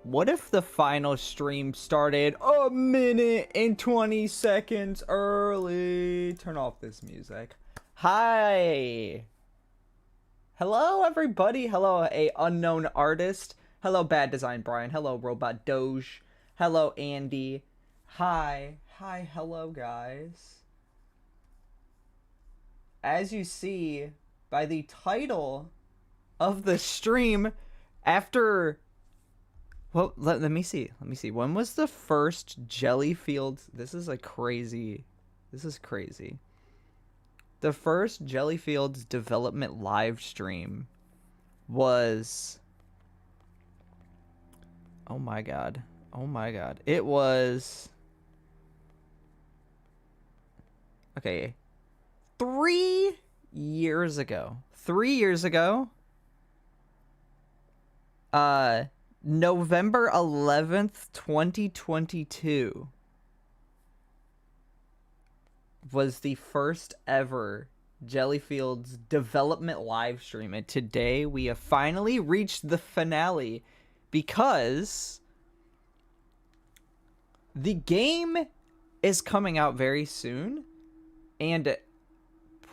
What if the final stream started a minute and 20 seconds early? Turn off this music. Hi. Hello, everybody. Hello, a unknown artist. Hello, Bad Design Brian. Hello, Robot Doge. Hello, Andy. Hi. Hi, hello, guys. As you see by the title of the stream, after... Well, let me see. Let me see. When was the first Gelli Fields? This is crazy. This is crazy. The first Gelli Fields development live stream was... Oh my god. Oh my god. It was... Okay. 3 years ago. 3 years ago. November 11th, 2022 was the first ever Gelli Fields development live stream, and today we have finally reached the finale because the game is coming out very soon, and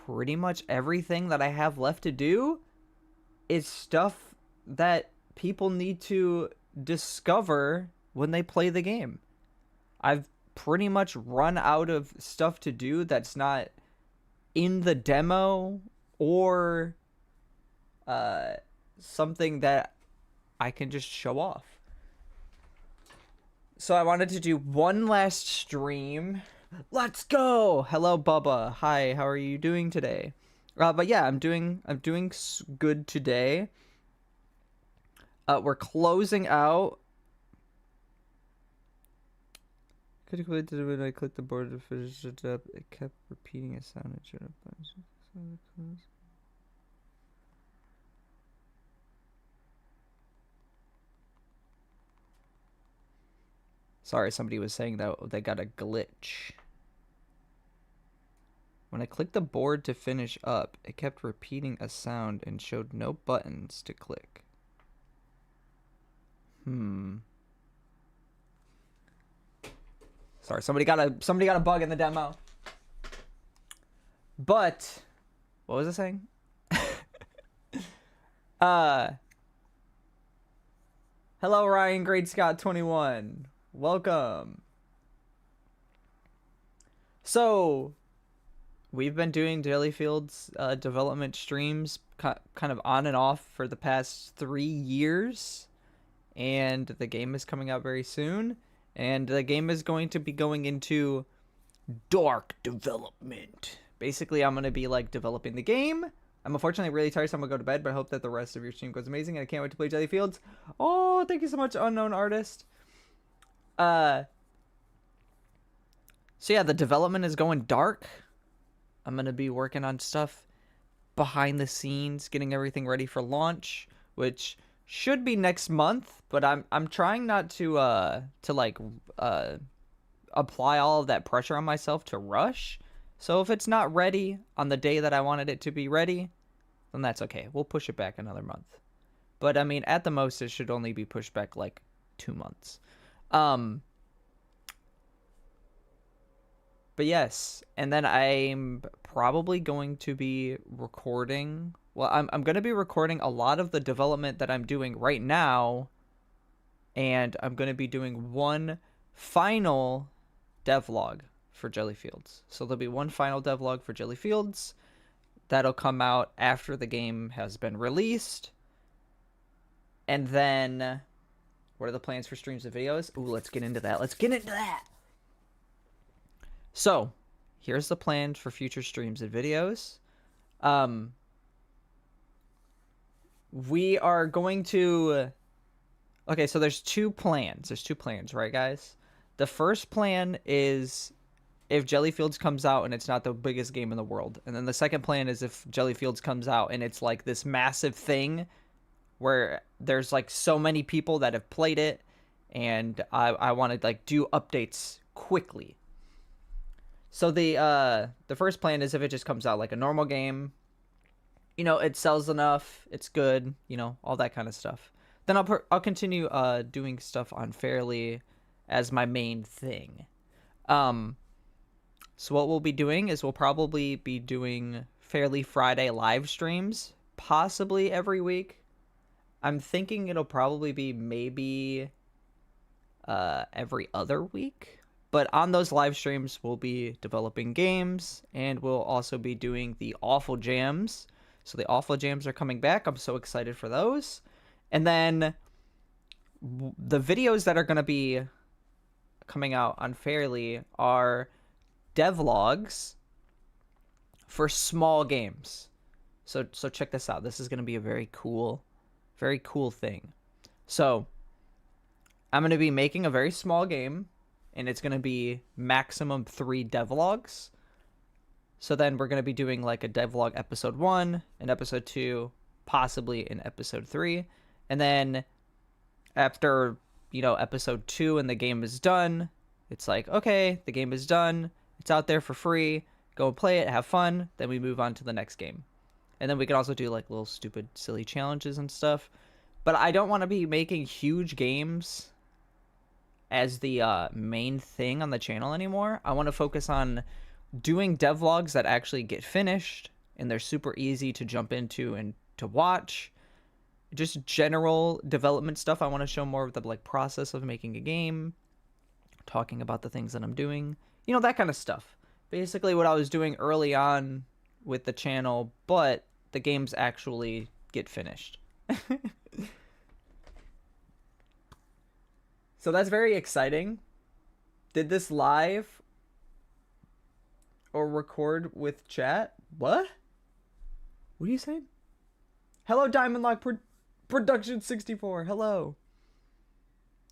pretty much everything that I have left to do is stuff that people need to discover when they play the game. I've pretty much run out of stuff to do that's not in the demo or something that I can just show off. So I wanted to do one last stream. Let's go. Hello, Bubba. Hi, how are you doing today? But yeah, I'm doing good today. We're closing out. Could you click when I clicked the board to finish it up? It kept repeating a sound and showed up. Sorry, somebody was saying that they got a glitch. When I clicked the board to finish up, it kept repeating a sound and showed no buttons to click. Sorry, somebody got a bug in the demo. But what was I saying? Hello, Ryan Great Scott 21. Welcome. So we've been doing Gelli Fields development streams kind of on and off for the past 3 years. And the game is coming out very soon. And the game is going to be going into dark development. Basically, I'm going to be developing the game. I'm unfortunately really tired, so I'm going to go to bed. But I hope that the rest of your stream goes amazing. And I can't wait to play Gelli Fields. Oh, thank you so much, unknown artist. So yeah, the development is going dark. I'm going to be working on stuff behind the scenes, getting everything ready for launch, which should be next month, but I'm trying not to apply all of that pressure on myself to rush. So if it's not ready on the day that I wanted it to be ready, then that's okay. We'll push it back another month. But I mean, at the most, it should only be pushed back 2 months. But yes, and then I'm probably going to be recording. Well, I'm going to be recording a lot of the development that I'm doing right now, and I'm going to be doing one final devlog for Gelli Fields. So there'll be one final devlog for Gelli Fields that'll come out after the game has been released. And then, what are the plans for streams and videos? Ooh, let's get into that. Let's get into that! So, here's the plan for future streams and videos. We are going to... Okay, so there's two plans. There's two plans, right, guys? The first plan is if Gelli Fields comes out and it's not the biggest game in the world. And then the second plan is if Gelli Fields comes out and it's this massive thing where there's so many people that have played it, and I want to do updates quickly. So the first plan is if it just comes out like a normal game, it sells enough, it's good, all that kind of stuff. then I'll continue doing stuff on Fairly as my main thing. So what we'll be doing is we'll probably be doing Fairly Friday live streams, possibly every week. I'm thinking it'll probably be maybe every other week. But on those live streams, we'll be developing games, and we'll also be doing the Awful Jams. So the Awful Jams are coming back. I'm so excited for those. And then the videos that are going to be coming out on Fairly are devlogs for small games. So check this out. This is going to be a very cool thing. So I'm going to be making a very small game, and it's going to be maximum 3 devlogs. So then we're going to be doing like a devlog episode 1 and episode 2, possibly in episode 3. And then after, episode 2 and the game is done, it's like, okay, the game is done. It's out there for free. Go and play it, have fun. Then we move on to the next game. And then we can also do like little stupid, silly challenges and stuff. But I don't want to be making huge games as the main thing on the channel anymore. I want to focus on doing devlogs that actually get finished, and they're super easy to jump into and to watch. Just general development stuff. I want to show more of the like process of making a game, talking about the things that I'm doing, that kind of stuff. Basically what I was doing early on with the channel, but the games actually get finished. So that's very exciting. Did this live or record with chat? What? What are you saying? Hello, Diamond Lock Production 64. Hello.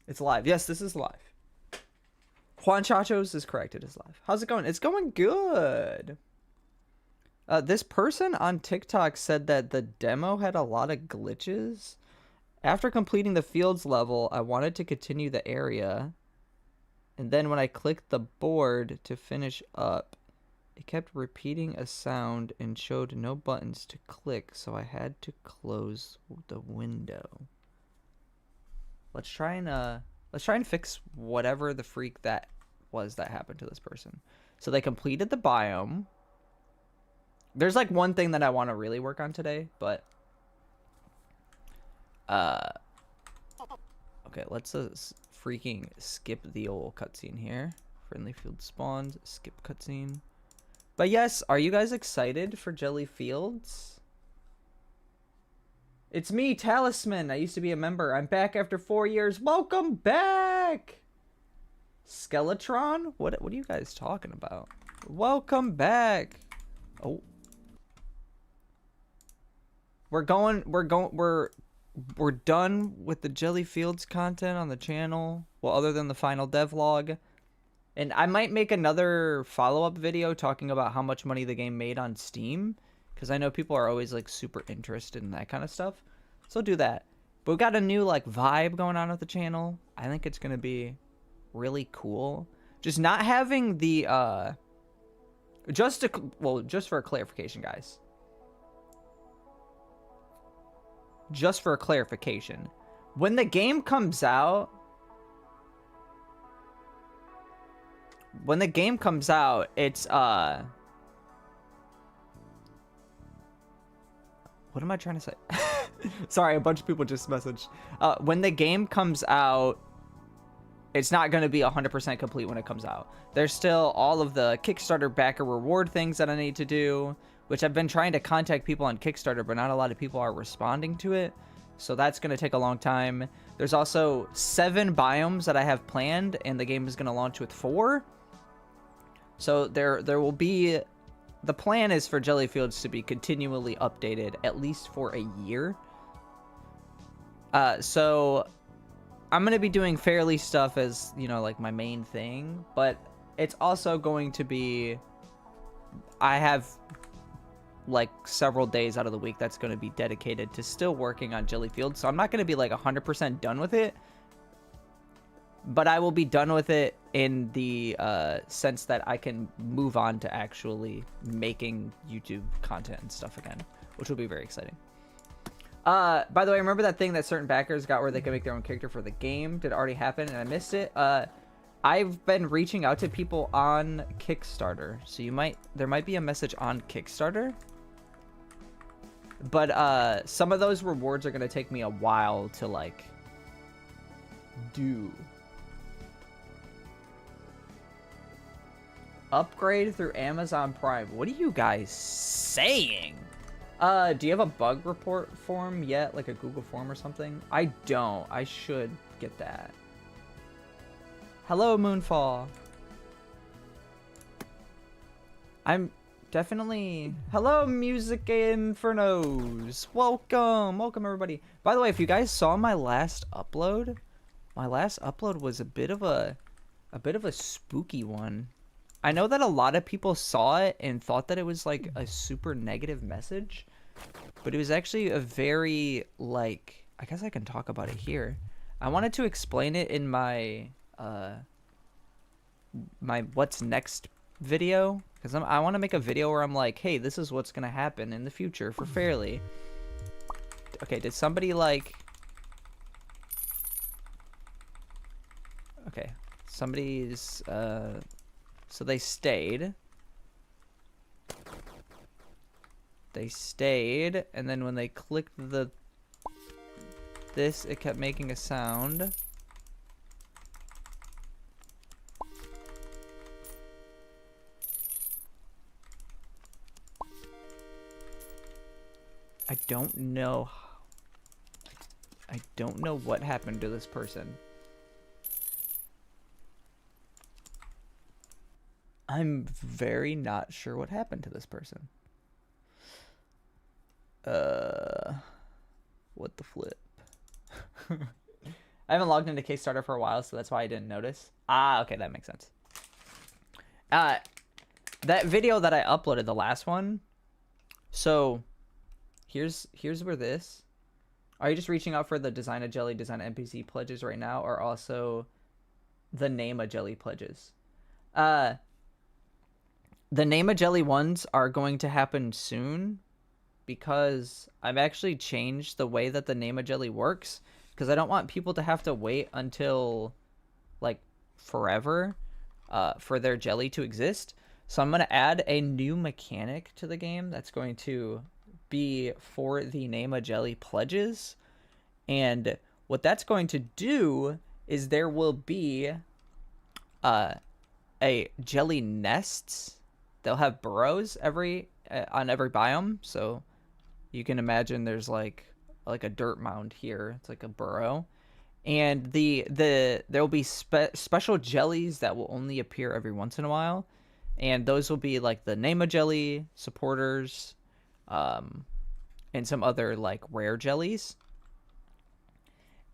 It's live. Yes, this is live. Juan Chachos is correct. It is live. How's it going? It's going good. This person on TikTok said that the demo had a lot of glitches. After completing the fields level, I wanted to continue the area. And then when I clicked the board to finish up, it kept repeating a sound and showed no buttons to click, so I had to close the window. Let's try and fix whatever the freak that was that happened to this person. So they completed the biome. There's like one thing that I want to really work on today, but okay, let's freaking skip the old cutscene here. Friendly field spawns, skip cutscene. But yes, are you guys excited for Gelli Fields? It's me, Talisman. I used to be a member. I'm back after 4 years. Welcome back! Skeletron? What are you guys talking about? Welcome back. Oh. We're done with the Gelli Fields content on the channel. Well, other than the final devlog. And I might make another follow-up video talking about how much money the game made on Steam, because I know people are always like super interested in that kind of stuff. So I'll do that. But we got a new like vibe going on with the channel. I think it's gonna be really cool. Just not having the just for a clarification, guys. Just for a clarification, when the game comes out, it's what am I trying to say? Sorry, a bunch of people just messaged. When the game comes out, it's not going to be 100% complete when it comes out. There's still all of the Kickstarter backer reward things that I need to do, which I've been trying to contact people on Kickstarter, but not a lot of people are responding to it. So that's going to take a long time. There's also 7 biomes that I have planned, and the game is going to launch with 4. So there will be... The plan is for Gelli Fields to be continually updated, at least for a year. So I'm going to be doing Fairly stuff as, like my main thing, but it's also going to be... I have like several days out of the week that's going to be dedicated to still working on Gelli Fields. So I'm not going to be like 100% done with it, but I will be done with it in the sense that I can move on to actually making YouTube content and stuff again, which will be very exciting. By the way, remember that thing that certain backers got where they could make their own character for the game? Did it already happen and I missed it? I've been reaching out to people on Kickstarter, so there might be a message on Kickstarter. But some of those rewards are gonna take me a while to like do. Upgrade through Amazon Prime. What are you guys saying? Do you have a bug report form yet? Like a Google form or something? I don't. I should get that. Hello, Moonfall. I'm definitely... Hello, Music Infernos. Welcome. Welcome, everybody. By the way, if you guys saw my last upload was a bit of a spooky one. I know that a lot of people saw it and thought that it was like a super negative message, but it was actually a very like, I guess I can talk about it here. I wanted to explain it in my my what's next video, because I want to make a video where I'm like, hey, this is what's gonna happen in the future for Fairly. Okay, did somebody like... Okay, somebody's so they stayed. They stayed, and then when they clicked this, it kept making a sound. I don't know what happened to this person. I'm very not sure what happened to this person. What the flip? I haven't logged into Kickstarter for a while, so that's why I didn't notice. Ah, okay, that makes sense. That video that I uploaded, the last one. So, here's where this. Are you just reaching out for the Design a Jelly, Design a NPC pledges right now, or also the Name a Jelly pledges? The Name a Jelly ones are going to happen soon, because I've actually changed the way that the Name a Jelly works, because I don't want people to have to wait until like forever for their jelly to exist. So I'm going to add a new mechanic to the game that's going to be for the Name a Jelly pledges. And what that's going to do is there will be a jelly nests. They'll have burrows on every biome. So you can imagine there's like a dirt mound here. It's like a burrow. And there'll be special jellies that will only appear every once in a while. And those will be like the Name a Jelly supporters, and some other like rare jellies.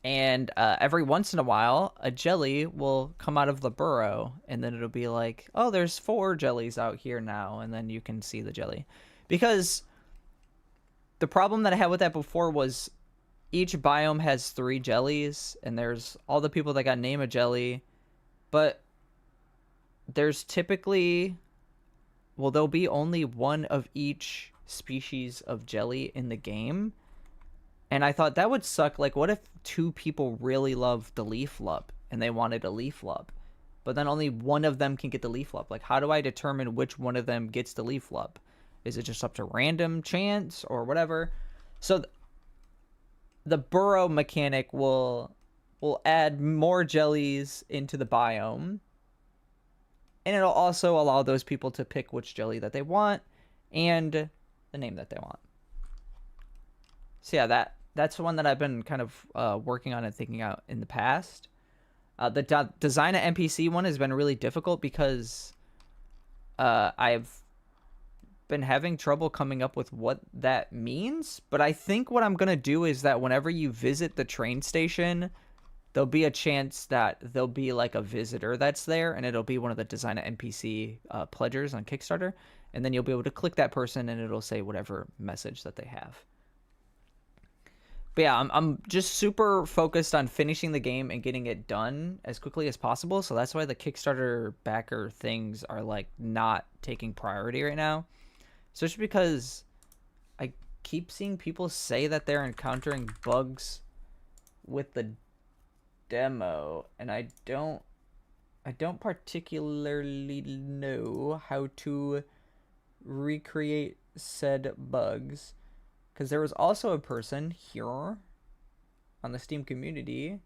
And every once in a while, a jelly will come out of the burrow, and then it'll be like, oh, there's 4 jellies out here now, and then you can see the jelly. Because the problem that I had with that before was each biome has 3 jellies, and there's all the people that got Name a Jelly, but there's typically, well, there'll be only one of each species of jelly in the game. And I thought that would suck. Like, what if 2 people really love the leaf lup and they wanted a leaf lup, but then only one of them can get the leaf lup? Like, how do I determine which one of them gets the leaf lup? Is it just up to random chance or whatever? So the burrow mechanic will add more jellies into the biome, and it'll also allow those people to pick which jelly that they want and the name that they want. So yeah, that's the one that I've been kind of working on and thinking out in the past. The Design a NPC one has been really difficult because I've been having trouble coming up with what that means. But I think what I'm going to do is that whenever you visit the train station, there'll be a chance that there'll be like a visitor that's there, and it'll be one of the Design a NPC pledgers on Kickstarter. And then you'll be able to click that person and it'll say whatever message that they have. But yeah, I'm just super focused on finishing the game and getting it done as quickly as possible. So that's why the Kickstarter backer things are like not taking priority right now. So it's because keep seeing people say that they're encountering bugs with the demo, and I don't particularly know how to recreate said bugs, because there was also a person here on the Steam community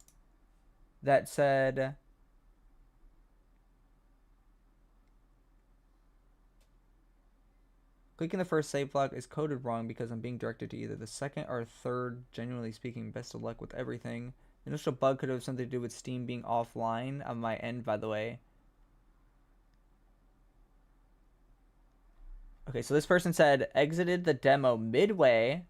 that said clicking the first save block is coded wrong because I'm being directed to either the second or third. Genuinely speaking, best of luck with everything. The initial bug could have something to do with Steam being offline on my end, by the way. Okay, so this person said exited the demo midway,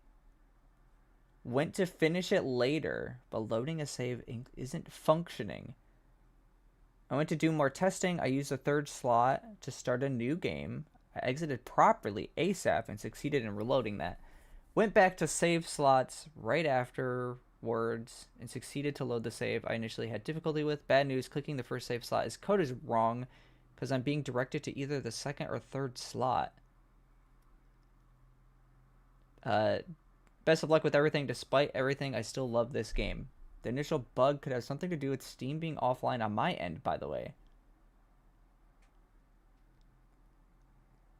went to finish it later, but loading a save isn't functioning. I went to do more testing. I used a third slot to start a new game. I exited properly ASAP and succeeded in reloading that. Went back to save slots right afterwards and succeeded to load the save I initially had difficulty with. Bad news, clicking the first save slot is code is wrong because I'm being directed to either the second or third slot. Best of luck with everything. Despite everything, I still love this game. The initial bug could have something to do with Steam being offline on my end, by the way.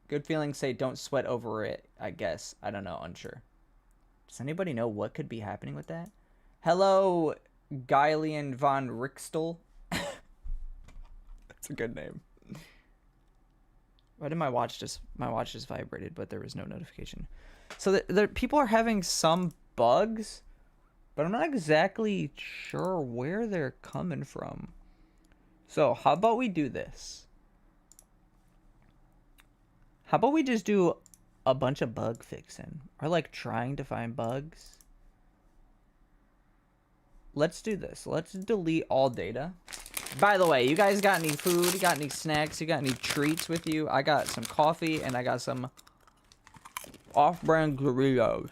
Good feelings say don't sweat over it, I guess. I don't know, unsure. Does anybody know what could be happening with that? Hello, Guylian von Rixtel. That's a good name. Why did my watch just vibrated, but there was no notification. So the people are having some bugs, but I'm not exactly sure where they're coming from. So how about we do this? How about we just do a bunch of bug fixing, or like trying to find bugs? Let's do this. Let's delete all data. By the way, you guys got any food? You got any snacks? You got any treats with you? I got some coffee and I got some off-brand Doritos.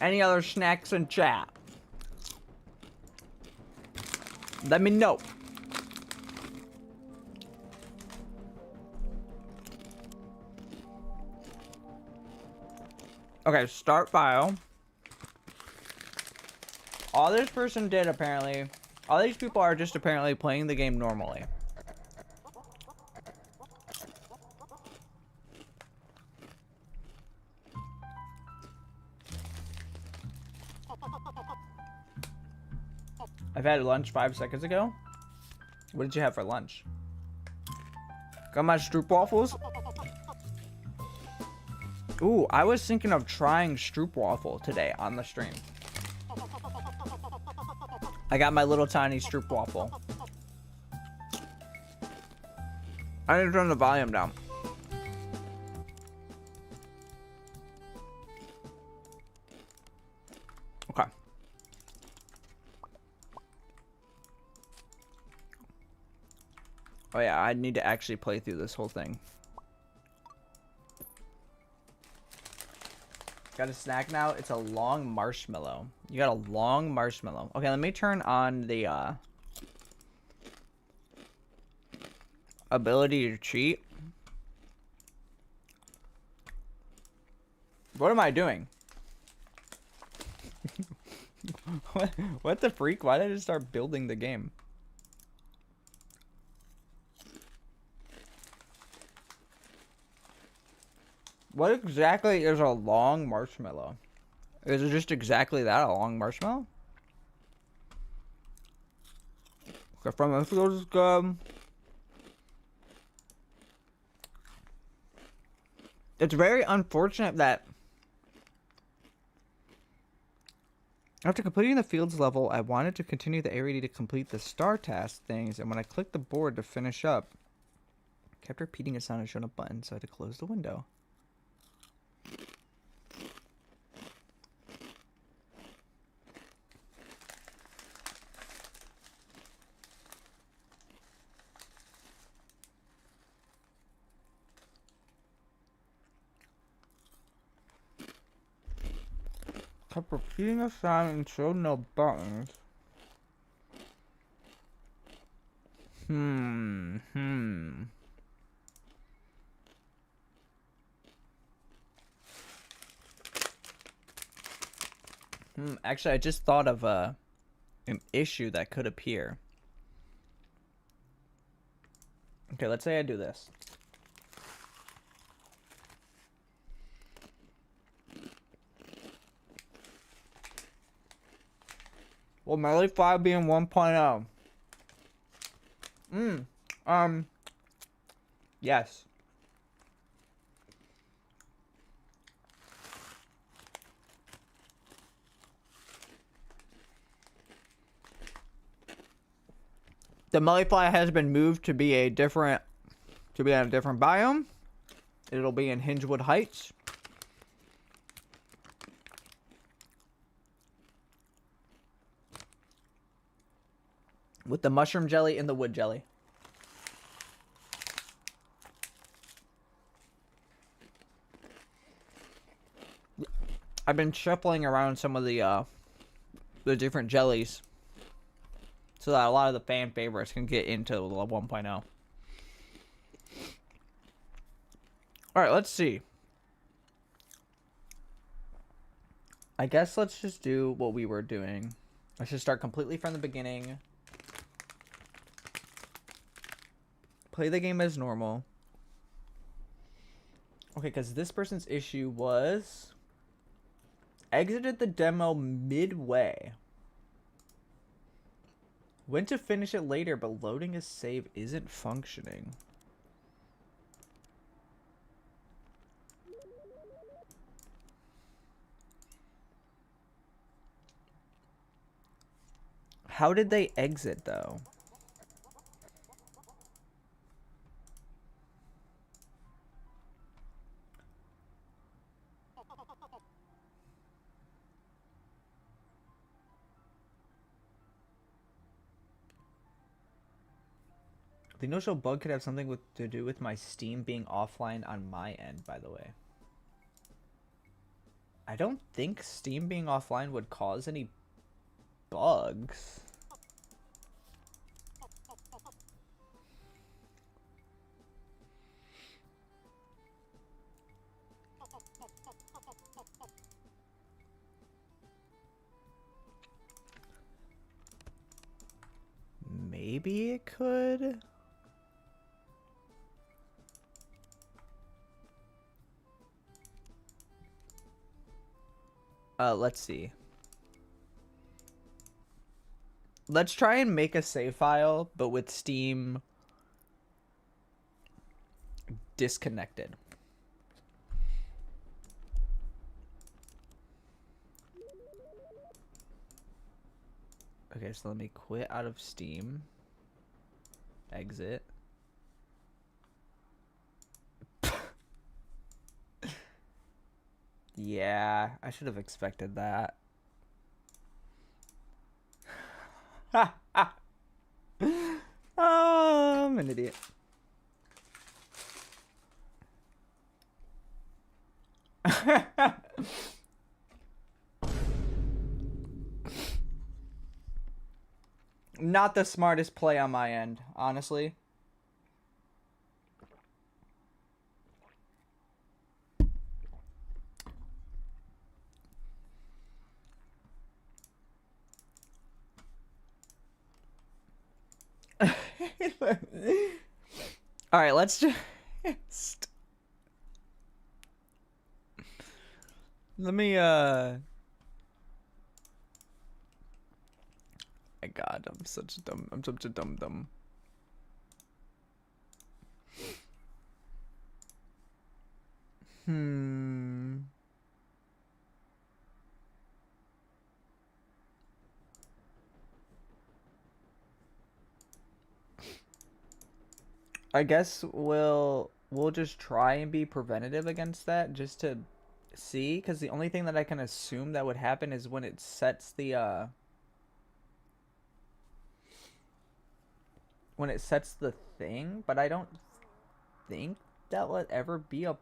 Any other snacks in chat? Let me know. Okay, start file. All this person did apparently, all these people are just apparently playing the game normally. I've had lunch 5 seconds ago. What did you have for lunch? Got my stroopwafels. Ooh, I was thinking of trying stroopwafel today on the stream. I got my little tiny stroopwafel. I need to turn the volume down. Okay. Oh yeah, I need to actually play through this whole thing. Got a snack now? It's a long marshmallow. You got a long marshmallow. Okay, let me turn on the ability to cheat. What am I doing? What the freak? Why did I just start building the game? What exactly is a long marshmallow? Is it just exactly that, a long marshmallow? Okay, from a feels good. It's very unfortunate that after completing the fields level, I wanted to continue the area to complete the star task things, and when I clicked the board to finish up, I kept repeating a sound and showing a button, so I had to close the window. Kept repeating a sound and showed no buttons. Hmm. Hmm. Actually, I just thought of an issue that could appear. Okay, let's say I do this. Well, Melee 5 being 1.0. Yes. The Mudfly has been moved to be a different, to be on a different biome. It'll be in Hingewood Heights. With the mushroom jelly and the wood jelly. I've been shuffling around some of the different jellies so that a lot of the fan favorites can get into the 1.0. Alright, let's see. I guess let's just do what we were doing. Let's just start completely from the beginning. Play the game as normal. Okay, because this person's issue was exited the demo midway. Went to finish it later, but loading a save isn't functioning. How did they exit, though? The no-show bug could have something to do with my Steam being offline on my end, by the way. I don't think Steam being offline would cause any bugs. Maybe it could. Let's see. Let's try and make a save file, but with Steam disconnected. Okay, so let me quit out of Steam. Exit. Yeah, I should have expected that. Oh, I'm an idiot. Not the smartest play on my end, honestly. All right, let's just let me my god, I'm such a dumb. I guess we'll just try and be preventative against that just to see, because the only thing that I can assume that would happen is when it sets the thing, but I don't think that would ever be a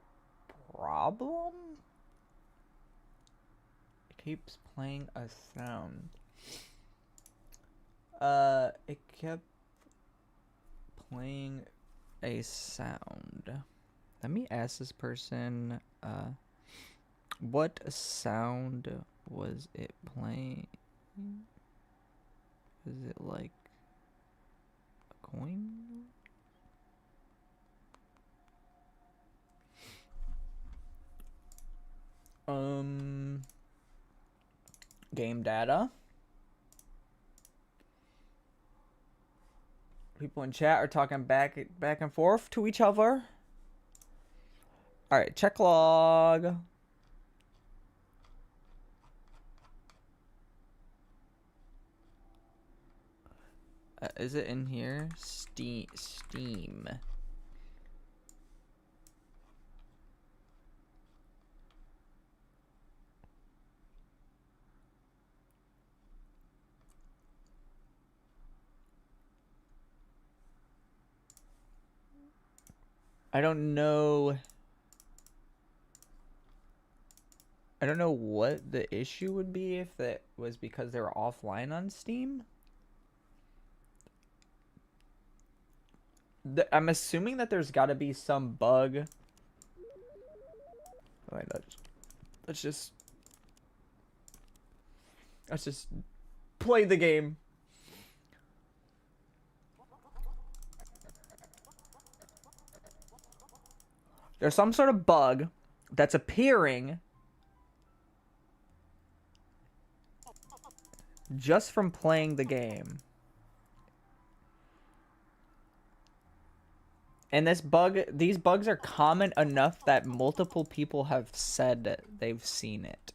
problem. It keeps playing a sound. It kept playing a sound. Let me ask this person, what sound was it playing? Is it like a coin? Game data. People in chat are talking back and forth to each other. All right, check log. Is it in here? Steam. I don't know. I don't know what the issue would be if that was because they were offline on Steam. I'm assuming that there's got to be some bug. Oh, wait, let's just play the game. There's some sort of bug that's appearing just from playing the game. And these bugs are common enough that multiple people have said they've seen it.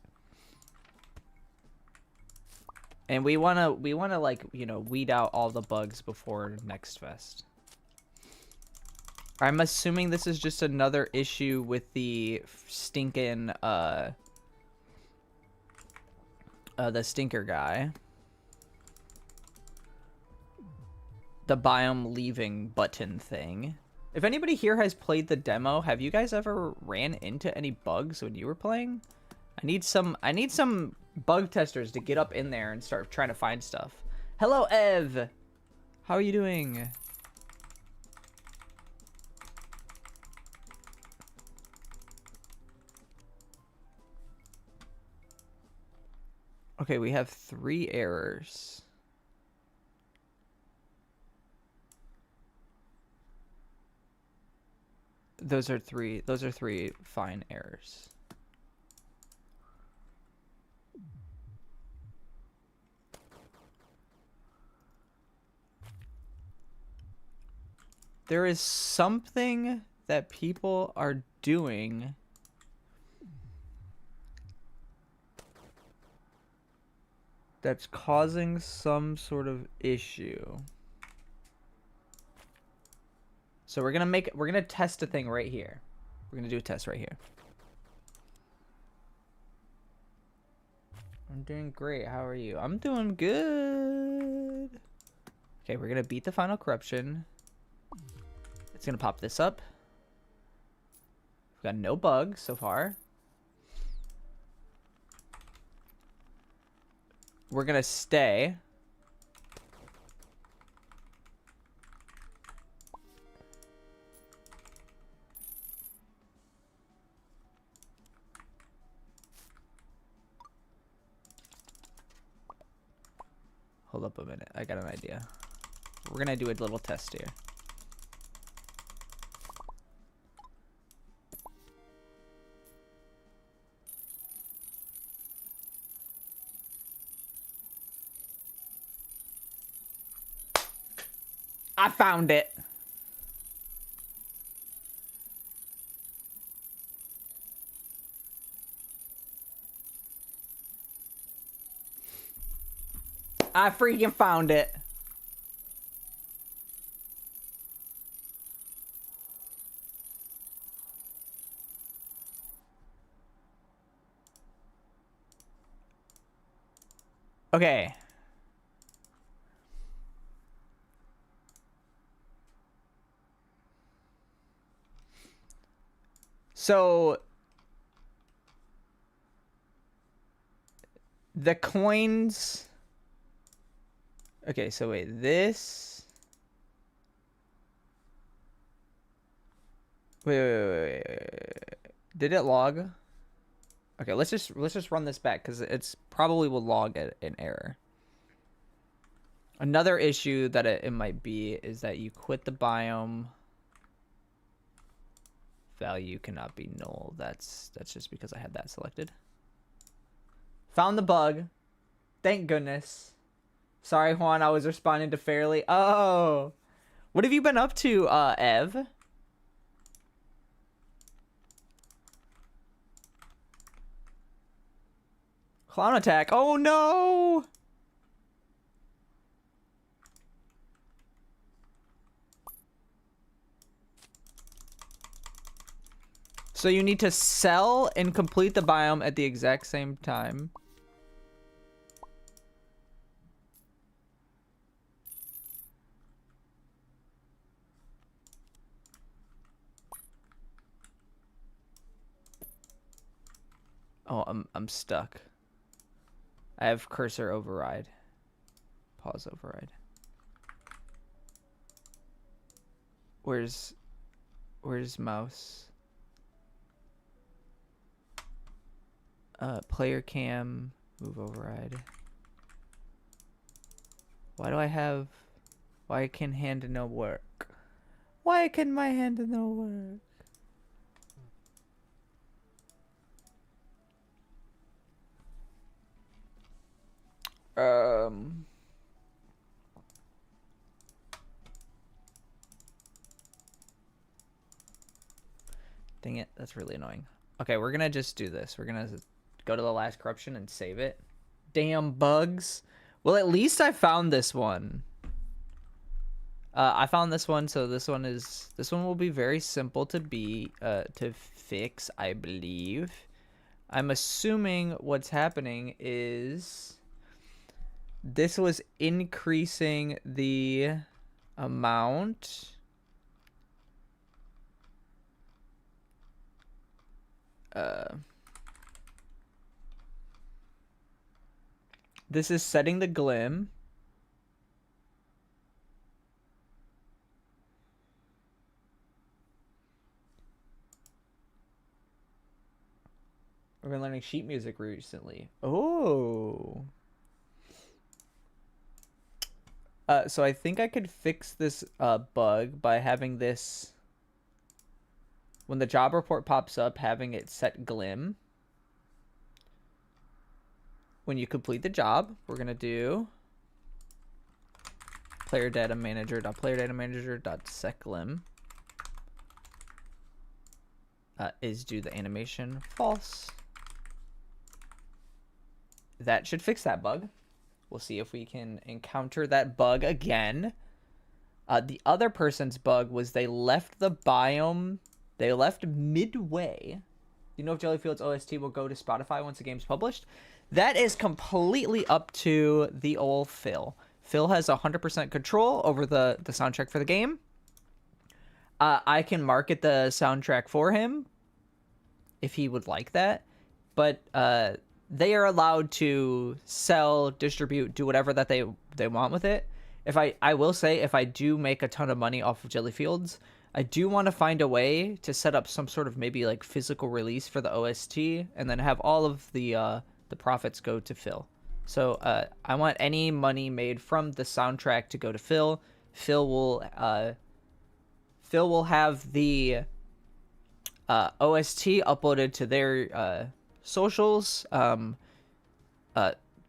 And we wanna like, you know, weed out all the bugs before next fest. I'm assuming this is just another issue with the stinking the stinker guy. The biome leaving button thing. If anybody here has played the demo, have you guys ever ran into any bugs when you were playing? I need some bug testers to get up in there and start trying to find stuff. Hello, Ev. How are you doing? Okay, we have 3 errors. Those are three fine errors. There is something that people are doing that's causing some sort of issue. So we're gonna test a thing right here. We're gonna do a test right here. I'm doing great. How are you? I'm doing good. Okay, we're gonna beat the final corruption. It's gonna pop this up. We've got no bugs so far. We're gonna stay. Hold up a minute. I got an idea. We're gonna do a little test here. I found it. I freaking found it. Okay. So the coins. Okay, so wait, this Wait. Did it log? Okay, let's just run this back because it's probably will log an error. Another issue that it might be is that you quit the biome. Value cannot be null. That's just because I had that selected. Found the bug. Thank goodness. Sorry, Juan, I was responding to Fairly. Oh. What have you been up to, Ev? Clown attack. Oh, no. So you need to sell and complete the biome at the exact same time. Oh, I'm stuck. I have cursor override. Pause override. Where's mouse? Player cam, move override. Why can hand no work? Why can my hand no work? Dang it, that's really annoying. Okay, we're gonna just do this. We're gonna go to the last corruption and save it. Damn bugs. Well, at least I found this one. I found this one, so this one will be very simple to fix, I believe. I'm assuming what's happening is this was increasing the amount. This is setting the glim. We've been learning sheet music recently. Oh. So I think I could fix this bug by having this, when the job report pops up, having it set glim. When you complete the job, we're gonna do player data manager set glim is do the animation false. That should fix that bug. We'll see if we can encounter that bug again. The other person's bug was they left the biome. They left midway. Do you know if Jellyfield's OST will go to Spotify once the game's published? That is completely up to the old Phil. Phil has 100% control over the soundtrack for the game. I can market the soundtrack for him if he would like that. But they are allowed to sell, distribute, do whatever that they want with it. I will say, if I do make a ton of money off of Jellyfields, I do want to find a way to set up some sort of maybe like physical release for the OST, and then have all of the profits go to Phil. So I want any money made from the soundtrack to go to Phil. Phil will have the OST uploaded to their socials.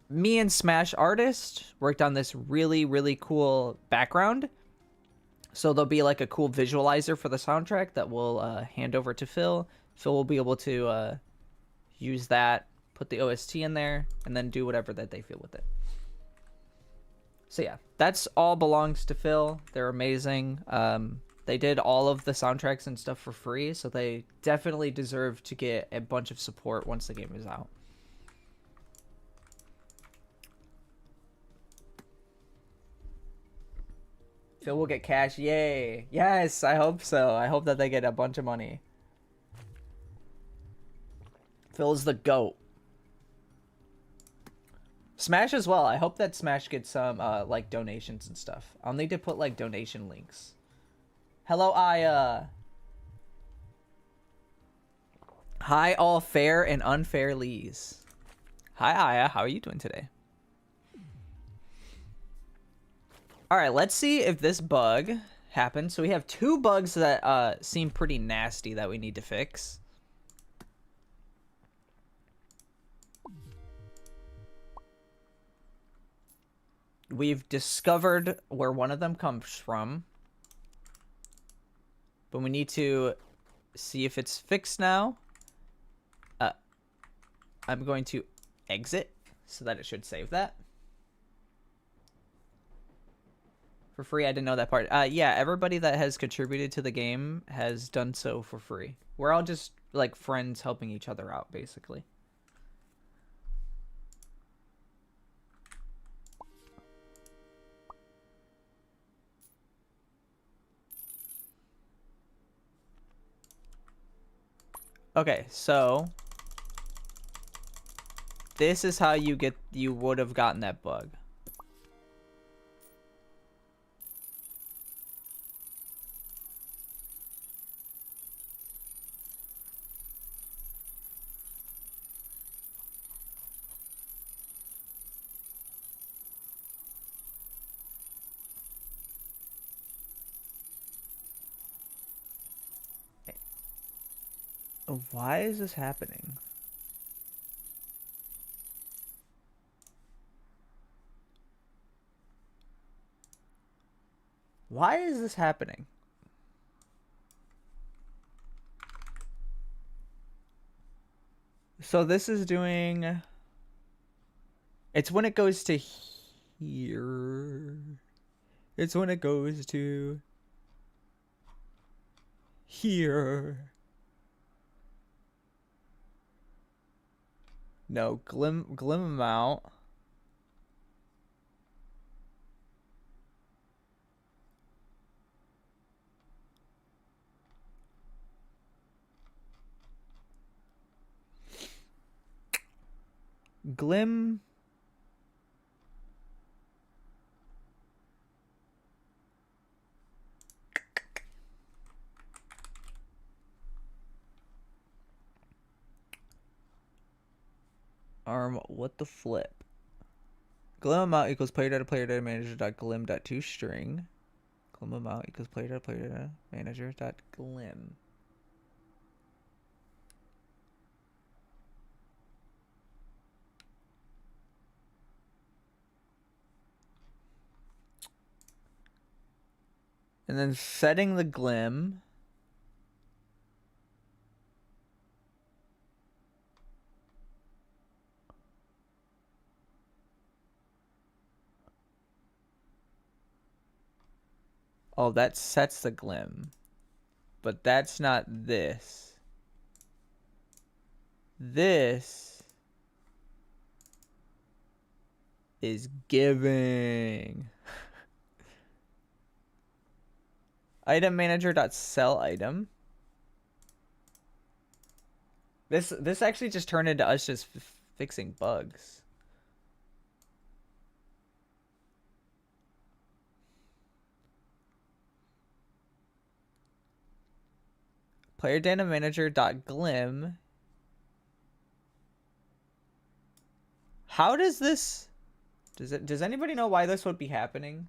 Me and Smash Artist worked on this really cool background, so there'll be like a cool visualizer for the soundtrack that we'll hand over to Phil. Phil will be able to use that, put the OST in there, and then do whatever that they feel with it. So yeah, that's all belongs to Phil. They're amazing. They did all of the soundtracks and stuff for free, so they definitely deserve to get a bunch of support once the game is out. Phil will get cash. Yay. Yes, I hope so. I hope that they get a bunch of money. Phil's the GOAT. Smash as well. I hope that Smash gets some like donations and stuff. I'll need to put like donation links. Hello, Aya. Hi, all fair and unfair Lees. Hi, Aya. How are you doing today? All right, let's see if this bug happens. So we have two bugs that seem pretty nasty that we need to fix. We've discovered where one of them comes from, but we need to see if it's fixed now. I'm going to exit so that it should save that. For free, I didn't know that part. Yeah, everybody that has contributed to the game has done so for free. We're all just, like, friends helping each other out, basically. Okay, so this is how you would have gotten that bug. Why is this happening? Why is this happening? So this is doing... It's when it goes to here. It's when it goes to here. No, glim them out. Glim. What the flip? Glim amount equals player data manager dot glim dot toString. Glim amount equals player data manager dot glim. And then setting the glim. Oh, that sets the glim. But that's not this. This is giving. Item manager dot sell item. This actually just turned into us just fixing bugs. Player data manager dot glim. How does this... Does anybody know why this would be happening?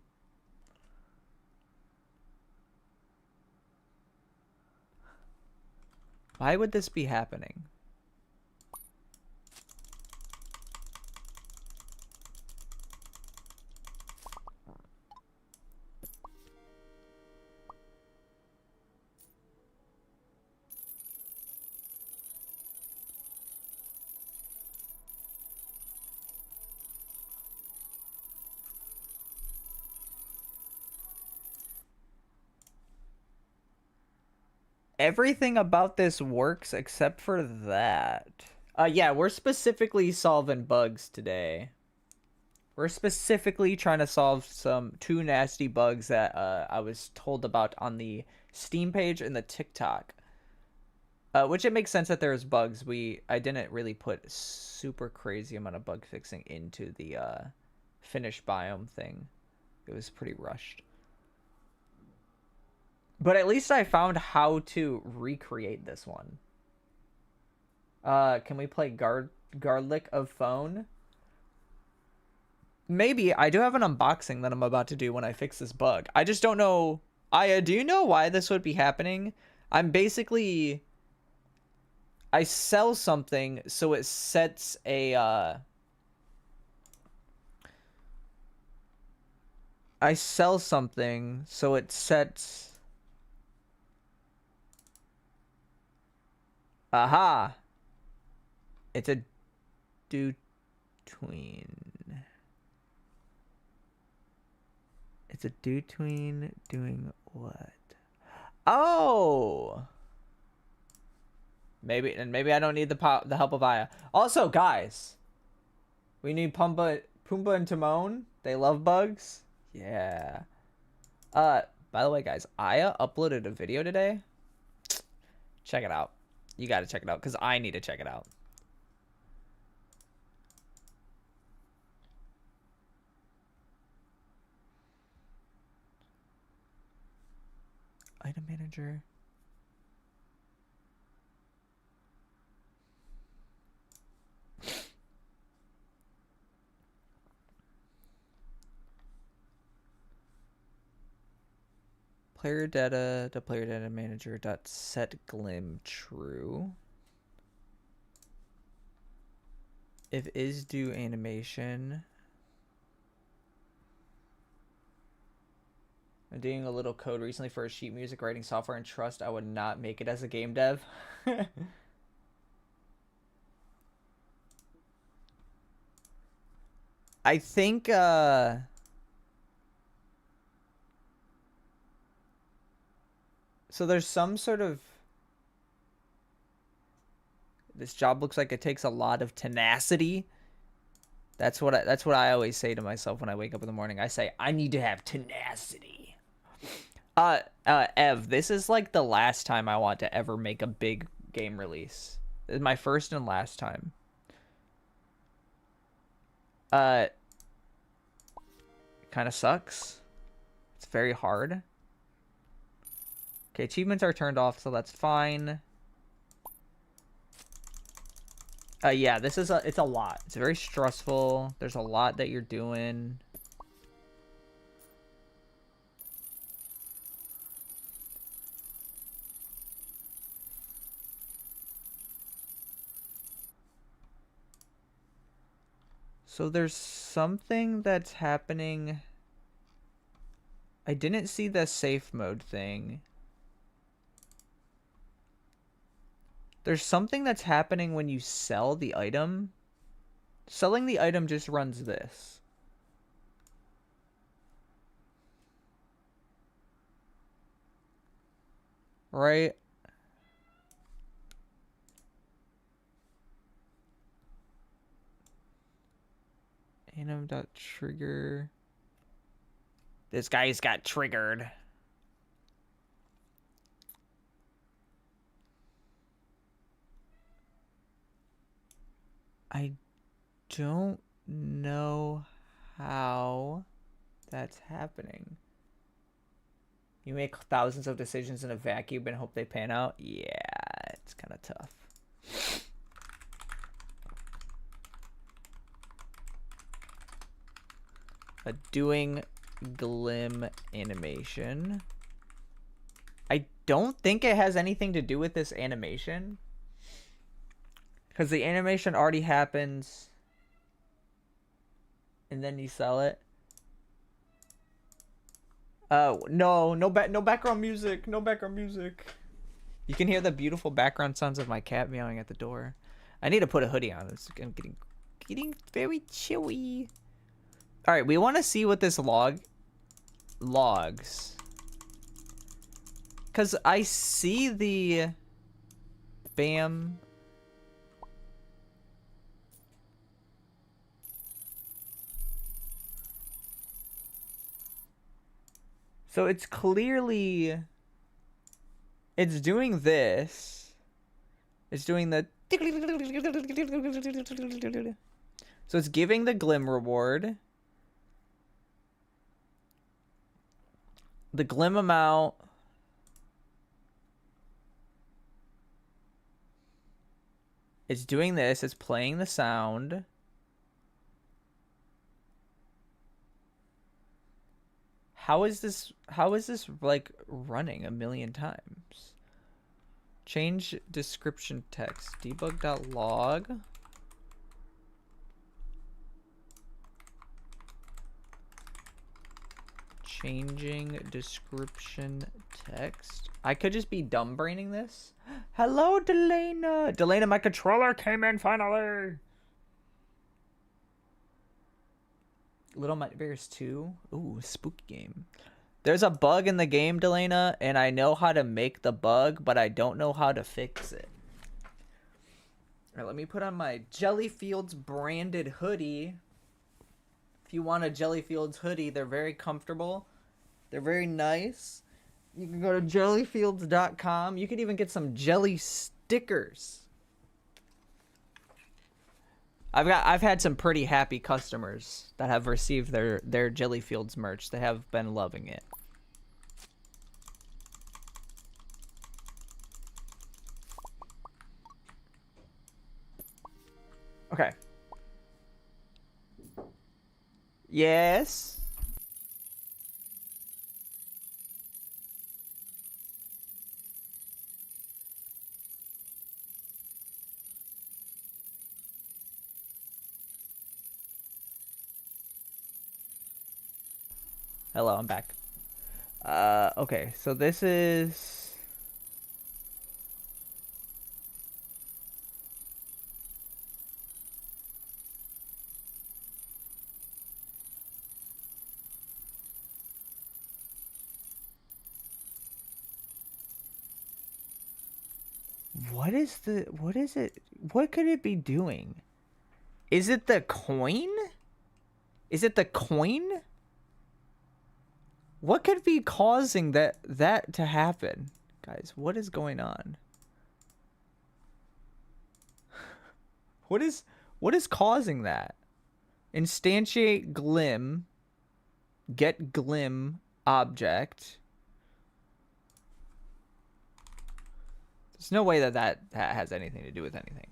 Why would this be happening? Everything about this works except for that. Yeah, we're specifically solving bugs today. We're specifically trying to solve two nasty bugs that I was told about on the Steam page and the TikTok. Which it makes sense that there's bugs. I didn't really put super crazy amount of bug fixing into the finished biome thing. It was pretty rushed. But at least I found how to recreate this one. Can we play Garlic of Phone? Maybe. I do have an unboxing that I'm about to do when I fix this bug. I just don't know. Aya, do you know why this would be happening? I'm basically... I sell something, so it sets a, I sell something, so it sets... Aha! It's a do tween. It's a do tween doing what? Oh! Maybe I don't need the help of Aya. Also, guys, we need Pumbaa and Timon. They love bugs. Yeah. By the way, guys, Aya uploaded a video today. Check it out. You gotta check it out, because I need to check it out. Item manager. Player data to player data manager dot set glim true. If is do animation. I'm doing a little code recently for a sheet music writing software and trust I would not make it as a game dev. I think so there's some sort of... This job looks like it takes a lot of tenacity. That's what I always say to myself when I wake up in the morning. I say I need to have tenacity. Ev, this is like the last time I want to ever make a big game release. This is my first and last time. It kind of sucks. It's very hard. Okay, achievements are turned off, so that's fine. Yeah, this is it's a lot. It's very stressful. There's a lot that you're doing. So there's something that's happening. I didn't see the safe mode thing. There's something that's happening when you sell the item. Selling the item just runs this. Right? Anim.trigger. This guy's got triggered. I don't know how that's happening. You make thousands of decisions in a vacuum and hope they pan out? Yeah, it's kind of tough. A doing glim animation. I don't think it has anything to do with this animation, because the animation already happens and then you sell it. No background music. No background music. You can hear the beautiful background sounds of my cat meowing at the door. I need to put a hoodie on. I'm getting very chilly. All right, we want to see what this logs. Because I see the bam. So it's clearly, it's doing this. It's doing the, so it's giving the glim reward. The glim amount. It's doing this. It's playing the sound. How is this like running a million times? Change description text. Debug.log. Changing description text. I could just be dumb braining this. Hello, Delana. Delana, my controller came in finally. Little Nightmares 2. Ooh, spooky game. There's a bug in the game, Delana, and I know how to make the bug, but I don't know how to fix it. All right, let me put on my Jellyfields branded hoodie. If you want a Jellyfields hoodie, they're very comfortable. They're very nice. You can go to jellyfields.com. You can even get some jelly stickers. I've had some pretty happy customers that have received their Jellyfields merch. They have been loving it. Okay. Yes. Hello, I'm back. Okay, so this is... what is it? What could it be doing? Is it the coin? Is it the coin? What could be causing that to happen? Guys, what is going on? What is causing that? Instantiate glim. Get glim object. There's no way that has anything to do with anything.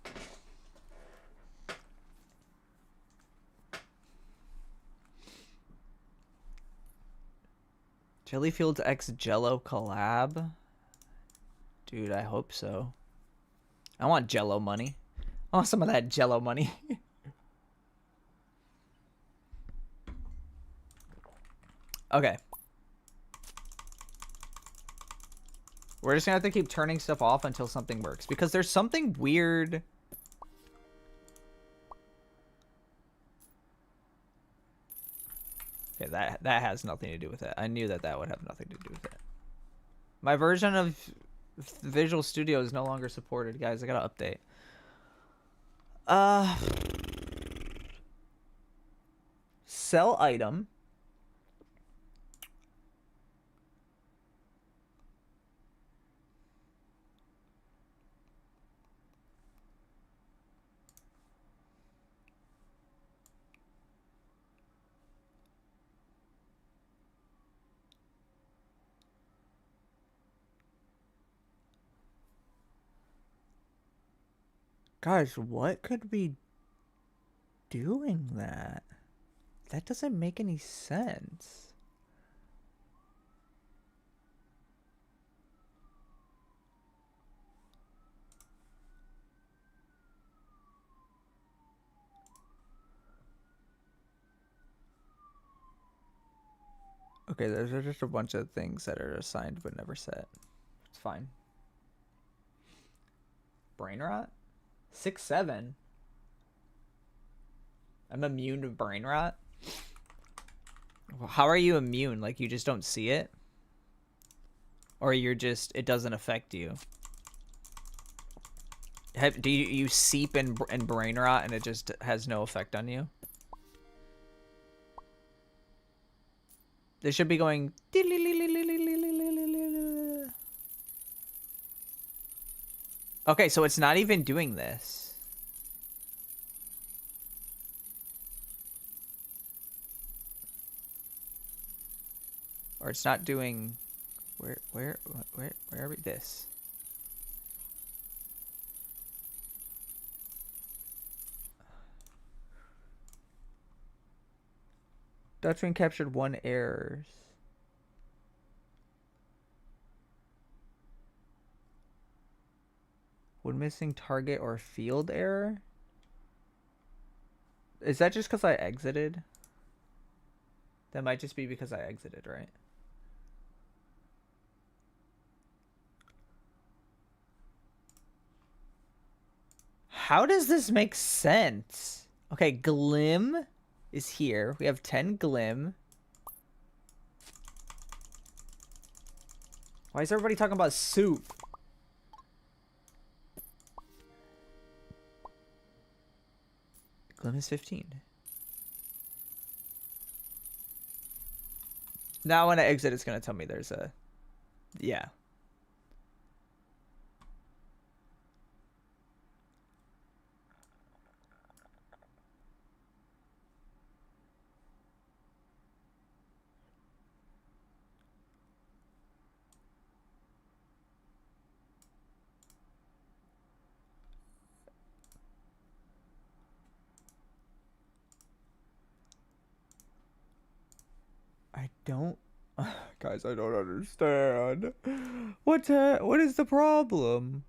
Jellyfields X Jello collab? Dude, I hope so. I want Jello money. I want some of that Jello money. Okay. We're just gonna have to keep turning stuff off until something works. Because there's something weird. Okay, that has nothing to do with it. I knew that would have nothing to do with it. My version of Visual Studio is no longer supported, guys. I gotta update. Sell item. Guys, what could be doing that? That doesn't make any sense. Okay, there's just a bunch of things that are assigned but never set. It's fine. Brain rot? 6-7? I'm immune to brain rot? How are you immune? Like, you just don't see it? Or you're just... it doesn't affect you? Do you seep in brain rot and it just has no effect on you? They should be going... Okay, so it's not even doing this. Or it's not doing... Where are we? This. Dutchman captured 1 errors. When missing target or field error? Is that just because I exited? That might just be because I exited, right? How does this make sense? Okay, Glim is here. We have 10 Glim. Why is everybody talking about soup? Glim is 15. Now when I exit, it's going to tell me there's a... Yeah. I don't... Guys, I don't understand. What is the problem?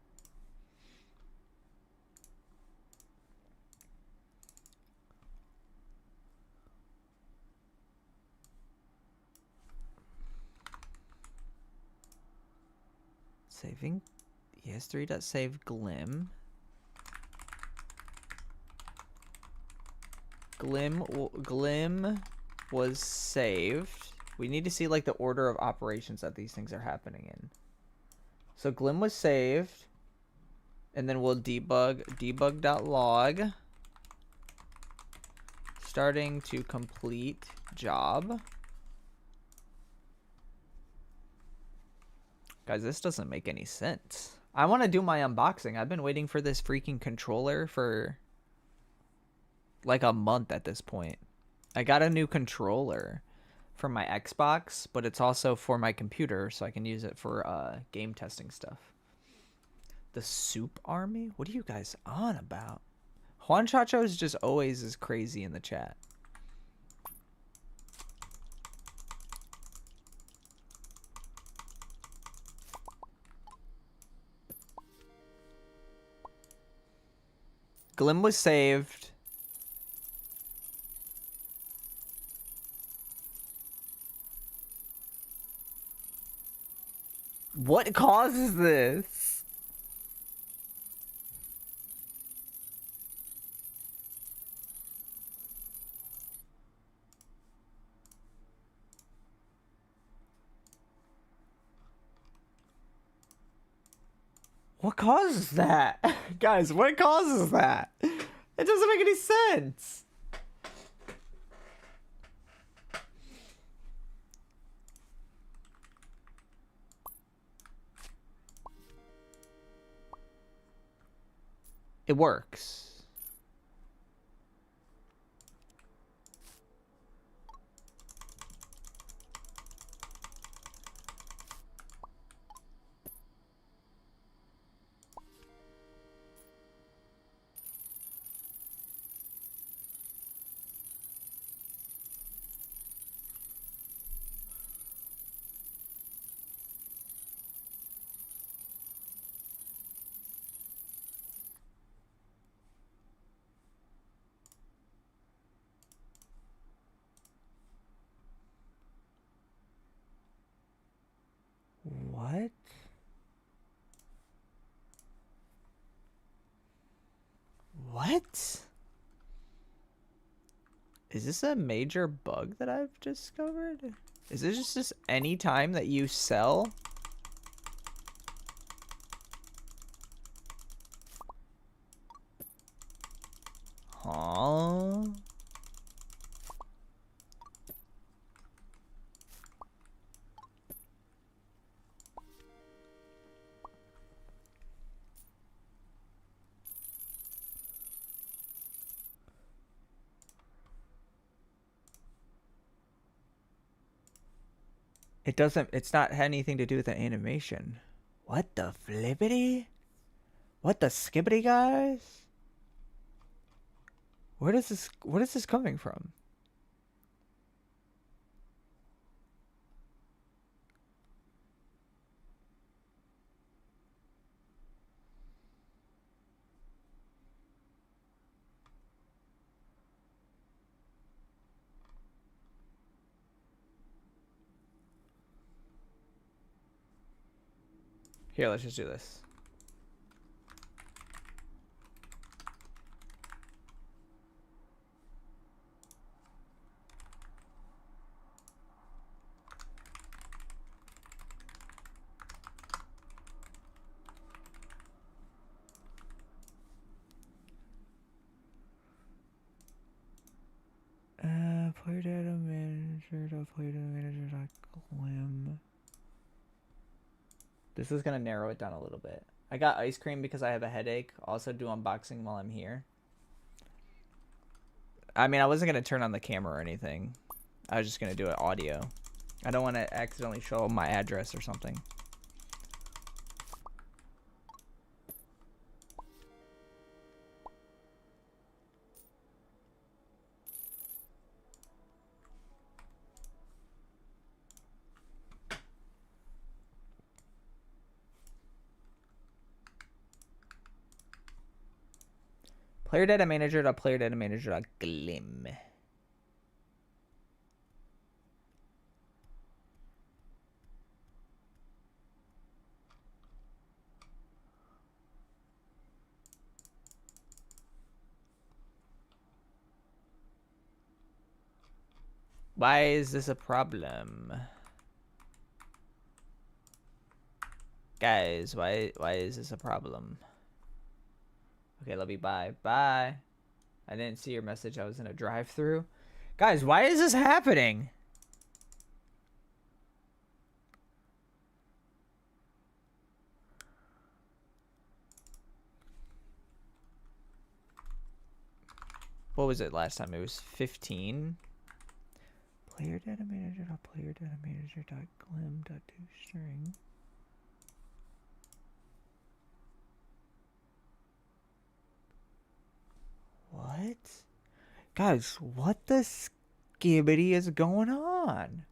Saving ES3.save Glim. Glim was saved. We need to see like the order of operations that these things are happening in. So Glim was saved. And then we'll debug.log. Starting to complete job. Guys, this doesn't make any sense. I want to do my unboxing. I've been waiting for this freaking controller for like a month at this point. I got a new controller for my Xbox, but it's also for my computer, so I can use it for game testing stuff. The Soup Army? What are you guys on about? Juan Chacho is just always as crazy in the chat. Glim was saved. What causes this? What causes that? Guys, what causes that? It doesn't make any sense. It works. What? What? Is this a major bug that I've discovered? Is this just any time that you sell? Huh? It doesn't, it's not anything to do with the animation. What the flippity? What the skibbity, guys? What is this coming from? Here, let's just do this. Player data manager. Player data manager. Glim. This is gonna narrow it down a little bit. I got ice cream because I have a headache. Also do unboxing while I'm here. I mean, I wasn't gonna turn on the camera or anything. I was just gonna do it audio. I don't want to accidentally show my address or something. Player data manager. Player data manager. Glim. Why is this a problem? Guys, why is this a problem? Okay, love you, bye. Bye. I didn't see your message. I was in a drive-through. Guys, why is this happening? What was it last time? It was 15. Player data manager. Player data manager. Glim. ToString. What? Guys, what the skibbity is going on?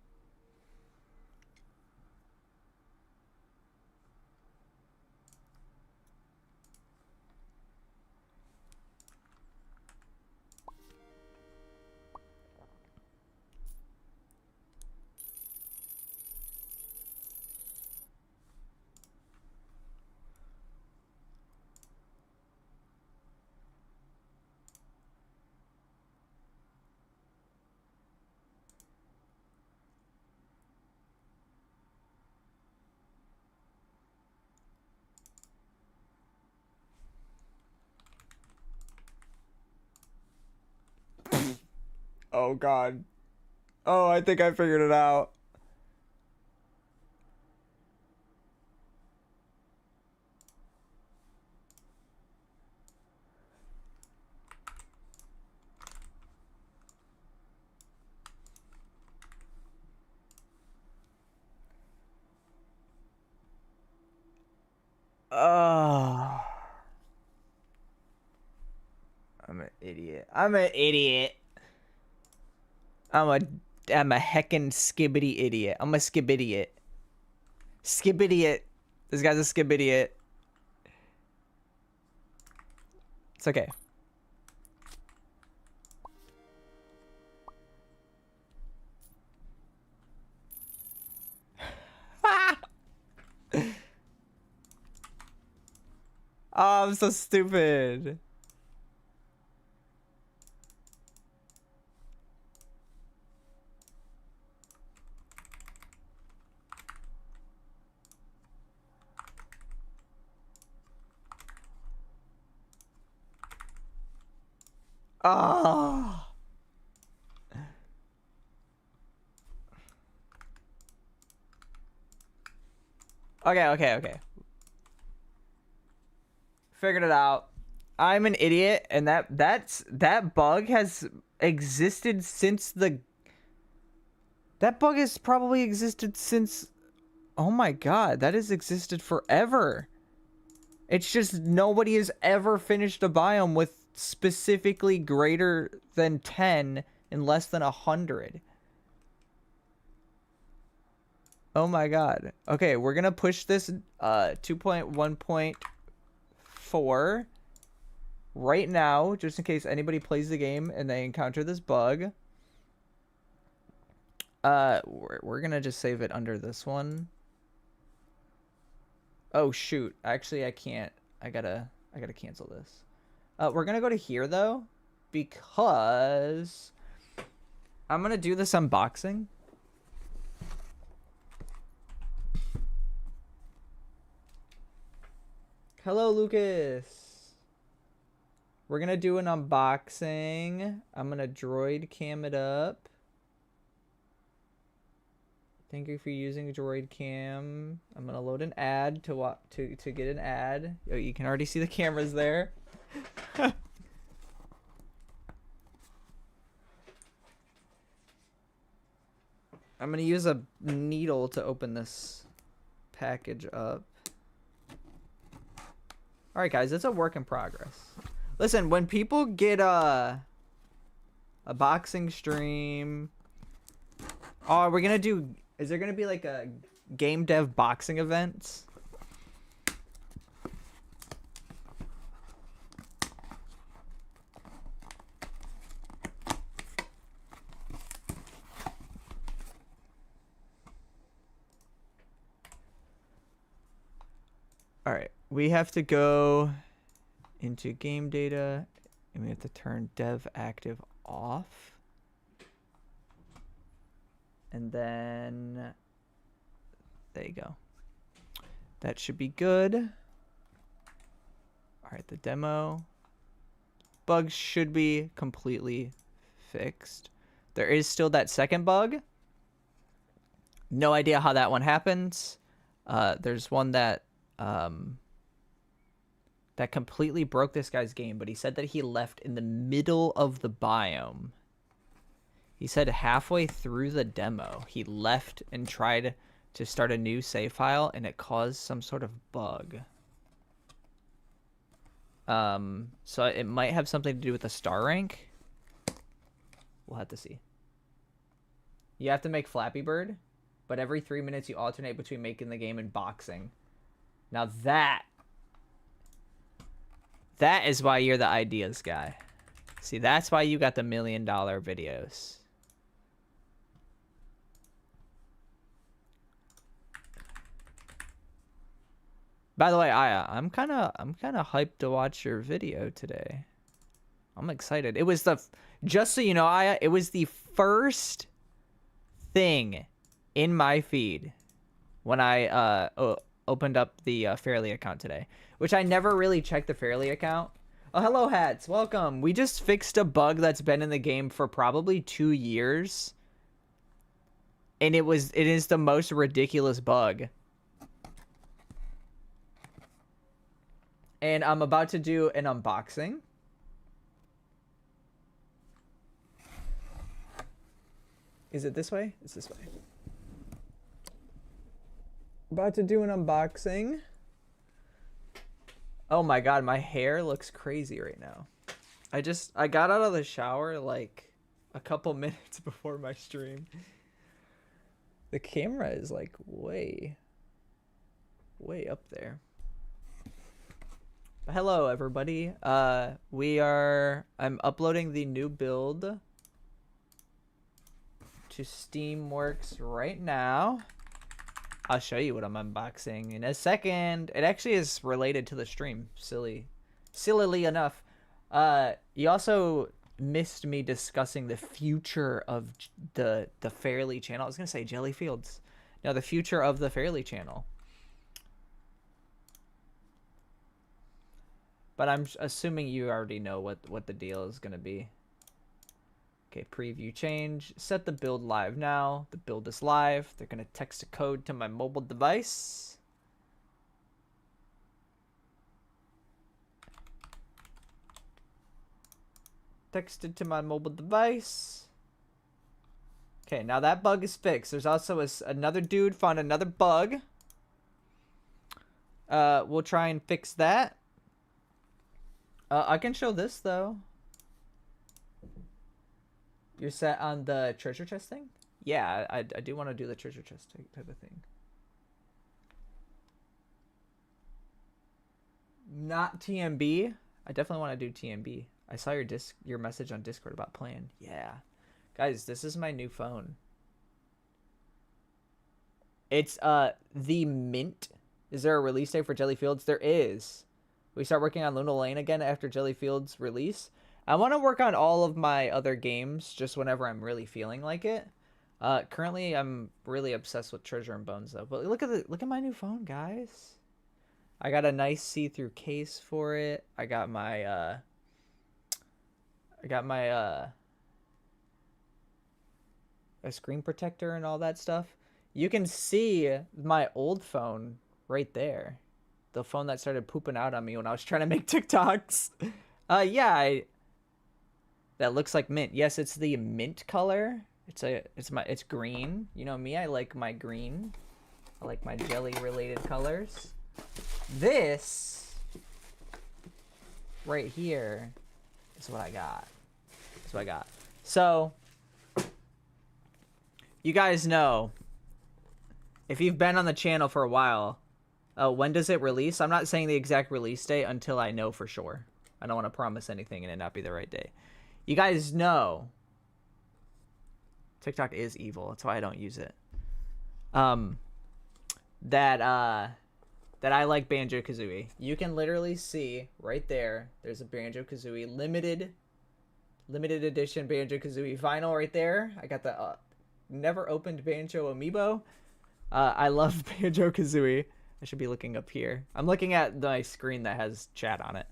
Oh god. Oh, I think I figured it out. Oh. I'm an idiot. I'm an idiot. I'm a heckin' skibbity idiot. I'm a skibidiot. Skibidiot. This guy's a skibidiot. It's okay. Oh, I'm so stupid. Oh. Okay. Figured it out. I'm an idiot, and that bug has existed since the... That bug has probably existed since... Oh my god, that has existed forever. It's just nobody has ever finished a biome with specifically greater than 10 and less than 100. Oh my god. Okay, we're gonna push this 2.1.4 right now, just in case anybody plays the game and they encounter this bug. We're gonna just save it under this one. Oh shoot. Actually, I can't. I gotta cancel this. We're gonna go to here though, because I'm gonna do this unboxing. Hello, Lucas. We're gonna do an unboxing. I'm gonna droid cam it up. Thank you for using droid cam. I'm gonna load an ad to get an ad. Oh, you can already see the cameras there. I'm gonna use a needle to open this package up. All right, guys, it's a work in progress. Listen, when people get a boxing stream, oh, we're gonna do. Is there gonna be like a game dev boxing event? All right, we have to go into game data and we have to turn dev active off. And then there you go. That should be good. All right, the demo bugs should be completely fixed. There is still that second bug. No idea how that one happens. There's one that that completely broke this guy's game, but he said that he left in the middle of the biome. He said halfway through the demo, he left and tried to start a new save file, and it caused some sort of bug. So it might have something to do with the star rank. We'll have to see. You have to make Flappy Bird, but every 3 minutes you alternate between making the game and boxing. Now that is why you're the ideas guy. See, that's why you got the $1 million videos. By the way, Aya, I'm kind of hyped to watch your video today. I'm excited. It was just so you know, Aya, it was the first thing in my feed when I opened up the Fairly account today, which I never really checked the Fairly account. Oh, hello, Hats. Welcome. We just fixed a bug that's been in the game for probably 2 years. And it is the most ridiculous bug. And I'm about to do an unboxing. Is it this way? It's this way. About to do an unboxing. Oh my god, my hair looks crazy right now. I got out of the shower like a couple minutes before my stream. The camera is like way up there. Hello everybody. I'm uploading the new build to Steamworks right now. I'll show you what I'm unboxing in a second. It actually is related to the stream, sillily enough. You also missed me discussing the future of the Fairly channel. I was gonna say Jelly Fields. No, the future of the Fairly channel. But I'm assuming you already know what the deal is gonna be. Okay, preview change. Set the build live now. The build is live. They're gonna text a code to my mobile device. Texted to my mobile device. Okay, now that bug is fixed. There's also another dude found another bug. We'll try and fix that. I can show this though. You're set on the treasure chest thing? Yeah, I do want to do the treasure chest type of thing. Not TMB. I definitely want to do TMB. I saw your message on Discord about playing. Yeah. Guys, this is my new phone. It's the Mint Is there a release date for Jelly Fields? There is. We start working on Luna Lane again after Jelly Fields release. I want to work on all of my other games just whenever I'm really feeling like it. Currently, I'm really obsessed with Treasure and Bones though. But look at my new phone, guys. I got a nice see-through case for it. I got my a screen protector and all that stuff. You can see my old phone right there. The phone that started pooping out on me when I was trying to make TikToks. Yeah, that looks like mint. Yes, it's the mint color. It's green. You know me, I like my green. I like my jelly related colors. This right here is what I got. That's what I got. So you guys know, if you've been on the channel for a while, when does it release? I'm not saying the exact release date until I know for sure. I don't want to promise anything and it not be the right date. You guys know TikTok is evil. That's why I don't use it. That I like Banjo-Kazooie. You can literally see right there. There's a Banjo-Kazooie limited edition Banjo-Kazooie vinyl right there. I got the never opened Banjo amiibo. I love Banjo-Kazooie. I should be looking up here. I'm looking at my screen that has chat on it.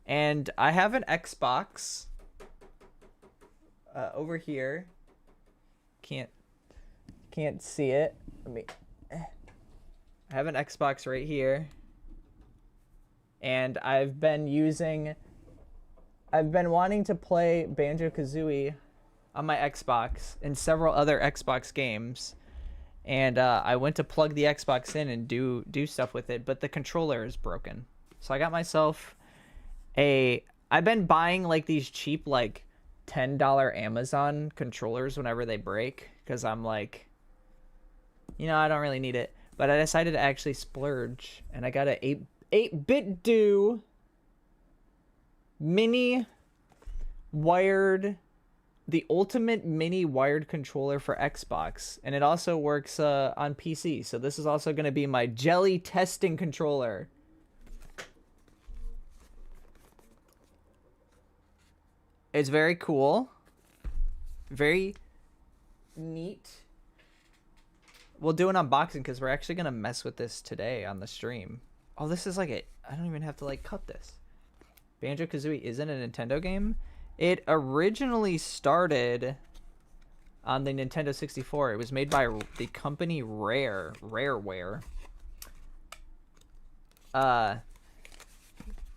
And I have an Xbox over here. Can't see it. Let me. I have an Xbox right here. And I've been wanting to play Banjo-Kazooie on my Xbox and several other Xbox games. And I went to plug the Xbox in and do stuff with it, but the controller is broken. So I got myself I've been buying like these cheap like $10 Amazon controllers whenever they break, because I'm like, I don't really need it. But I decided to actually splurge, and I got a 8-bit do mini wired, the ultimate mini wired controller for Xbox, and it also works on PC. So this is also going to be my Gelli testing controller. It's very cool, very neat. We'll do an unboxing because we're actually going to mess with this today on the stream. Oh, this is like I don't even have to like cut this. Banjo-Kazooie isn't a Nintendo game. It originally started on the Nintendo 64. It was made by the company Rareware.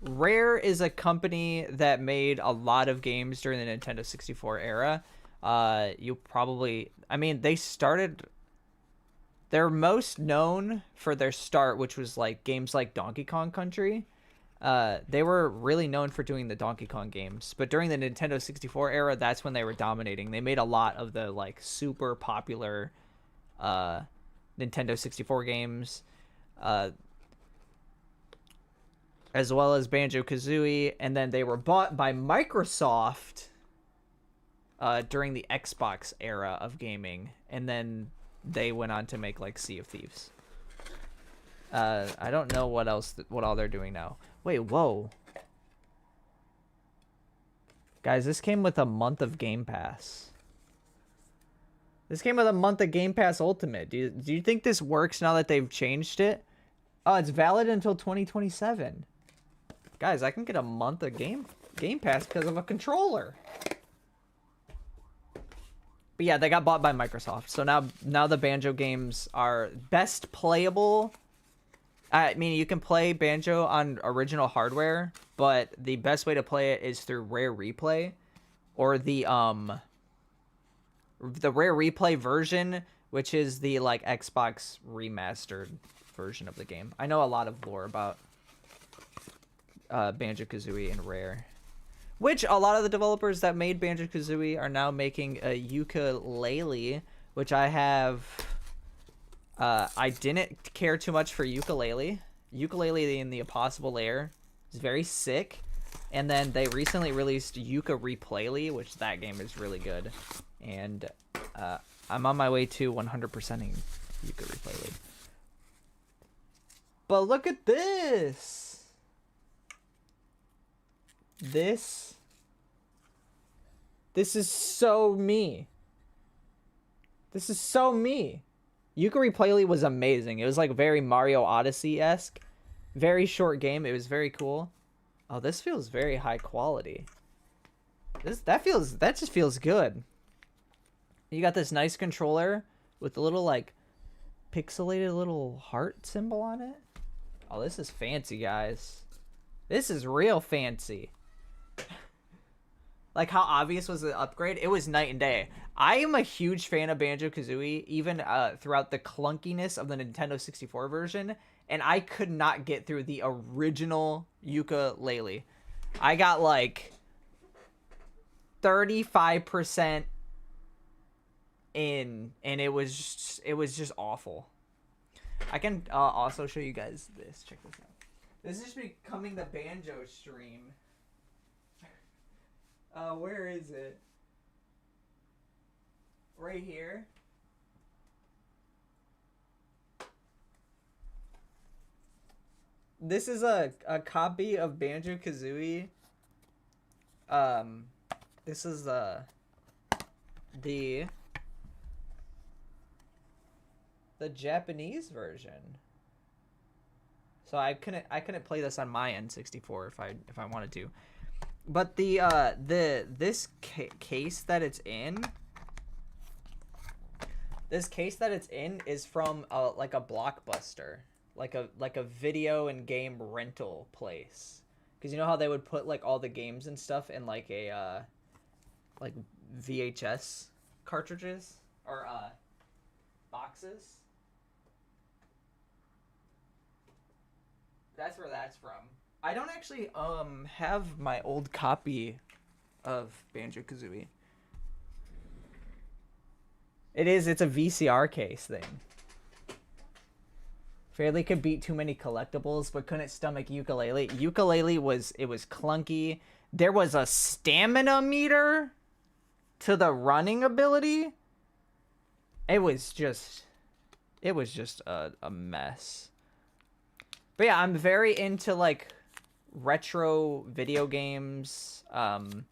Rare is a company that made a lot of games during the Nintendo 64 era. They're most known for their start, which was like games like Donkey Kong Country. They were really known for doing the Donkey Kong games, but during the Nintendo 64 era, that's when they were dominating. They made a lot of the like super popular Nintendo 64 games, as well as Banjo-Kazooie, and then they were bought by Microsoft during the Xbox era of gaming, and then they went on to make like Sea of Thieves. I don't know what all they're doing now. Wait, whoa. Guys, this came with a month of Game Pass. This came with a month of Game Pass Ultimate. Do you think this works now that they've changed it? Oh, it's valid until 2027. Guys, I can get a month of Game Pass because of a controller. But yeah, they got bought by Microsoft. So now the Banjo games are best playable. I mean, you can play Banjo on original hardware, but the best way to play it is through Rare Replay, or the Rare Replay version, which is the like Xbox remastered version of the game. I know a lot of lore about Banjo-Kazooie and Rare, which a lot of the developers that made Banjo-Kazooie are now making a ukulele, which I have. I didn't care too much for Ukulele. Ukulele in the Impossible Lair is very sick. And then they recently released Yuka Replayly, which that game is really good. And I'm on my way to 100%ing Yuka Replayly. But look at this. This is so me. This is so me. Yukari Playley was amazing. It was like very Mario Odyssey-esque. Very short game. It was very cool. Oh, this feels very high quality. That just feels good. You got this nice controller with a little like pixelated little heart symbol on it. Oh, this is fancy, guys. This is real fancy. Like how obvious was the upgrade? It was night and day. I am a huge fan of Banjo-Kazooie, even throughout the clunkiness of the Nintendo 64 version, and I could not get through the original ukulele. I got like 35% in, and it was just awful. I can also show you guys this. Check this out. This is just becoming the banjo stream. Where is it? Right here. This is a copy of Banjo-Kazooie. This is the Japanese version. So I couldn't play this on my N64 if I wanted to. But this case that it's in, is from like a Blockbuster, like a video and game rental place. Because you know how they would put like all the games and stuff in like a like VHS cartridges or boxes. That's where that's from. I don't actually have my old copy of Banjo-Kazooie. It's a VCR case thing. Fairly could beat too many collectibles, but couldn't stomach ukulele. Ukulele was clunky. There was a stamina meter to the running ability. It was just a mess. But yeah, I'm very into like retro video games. I'm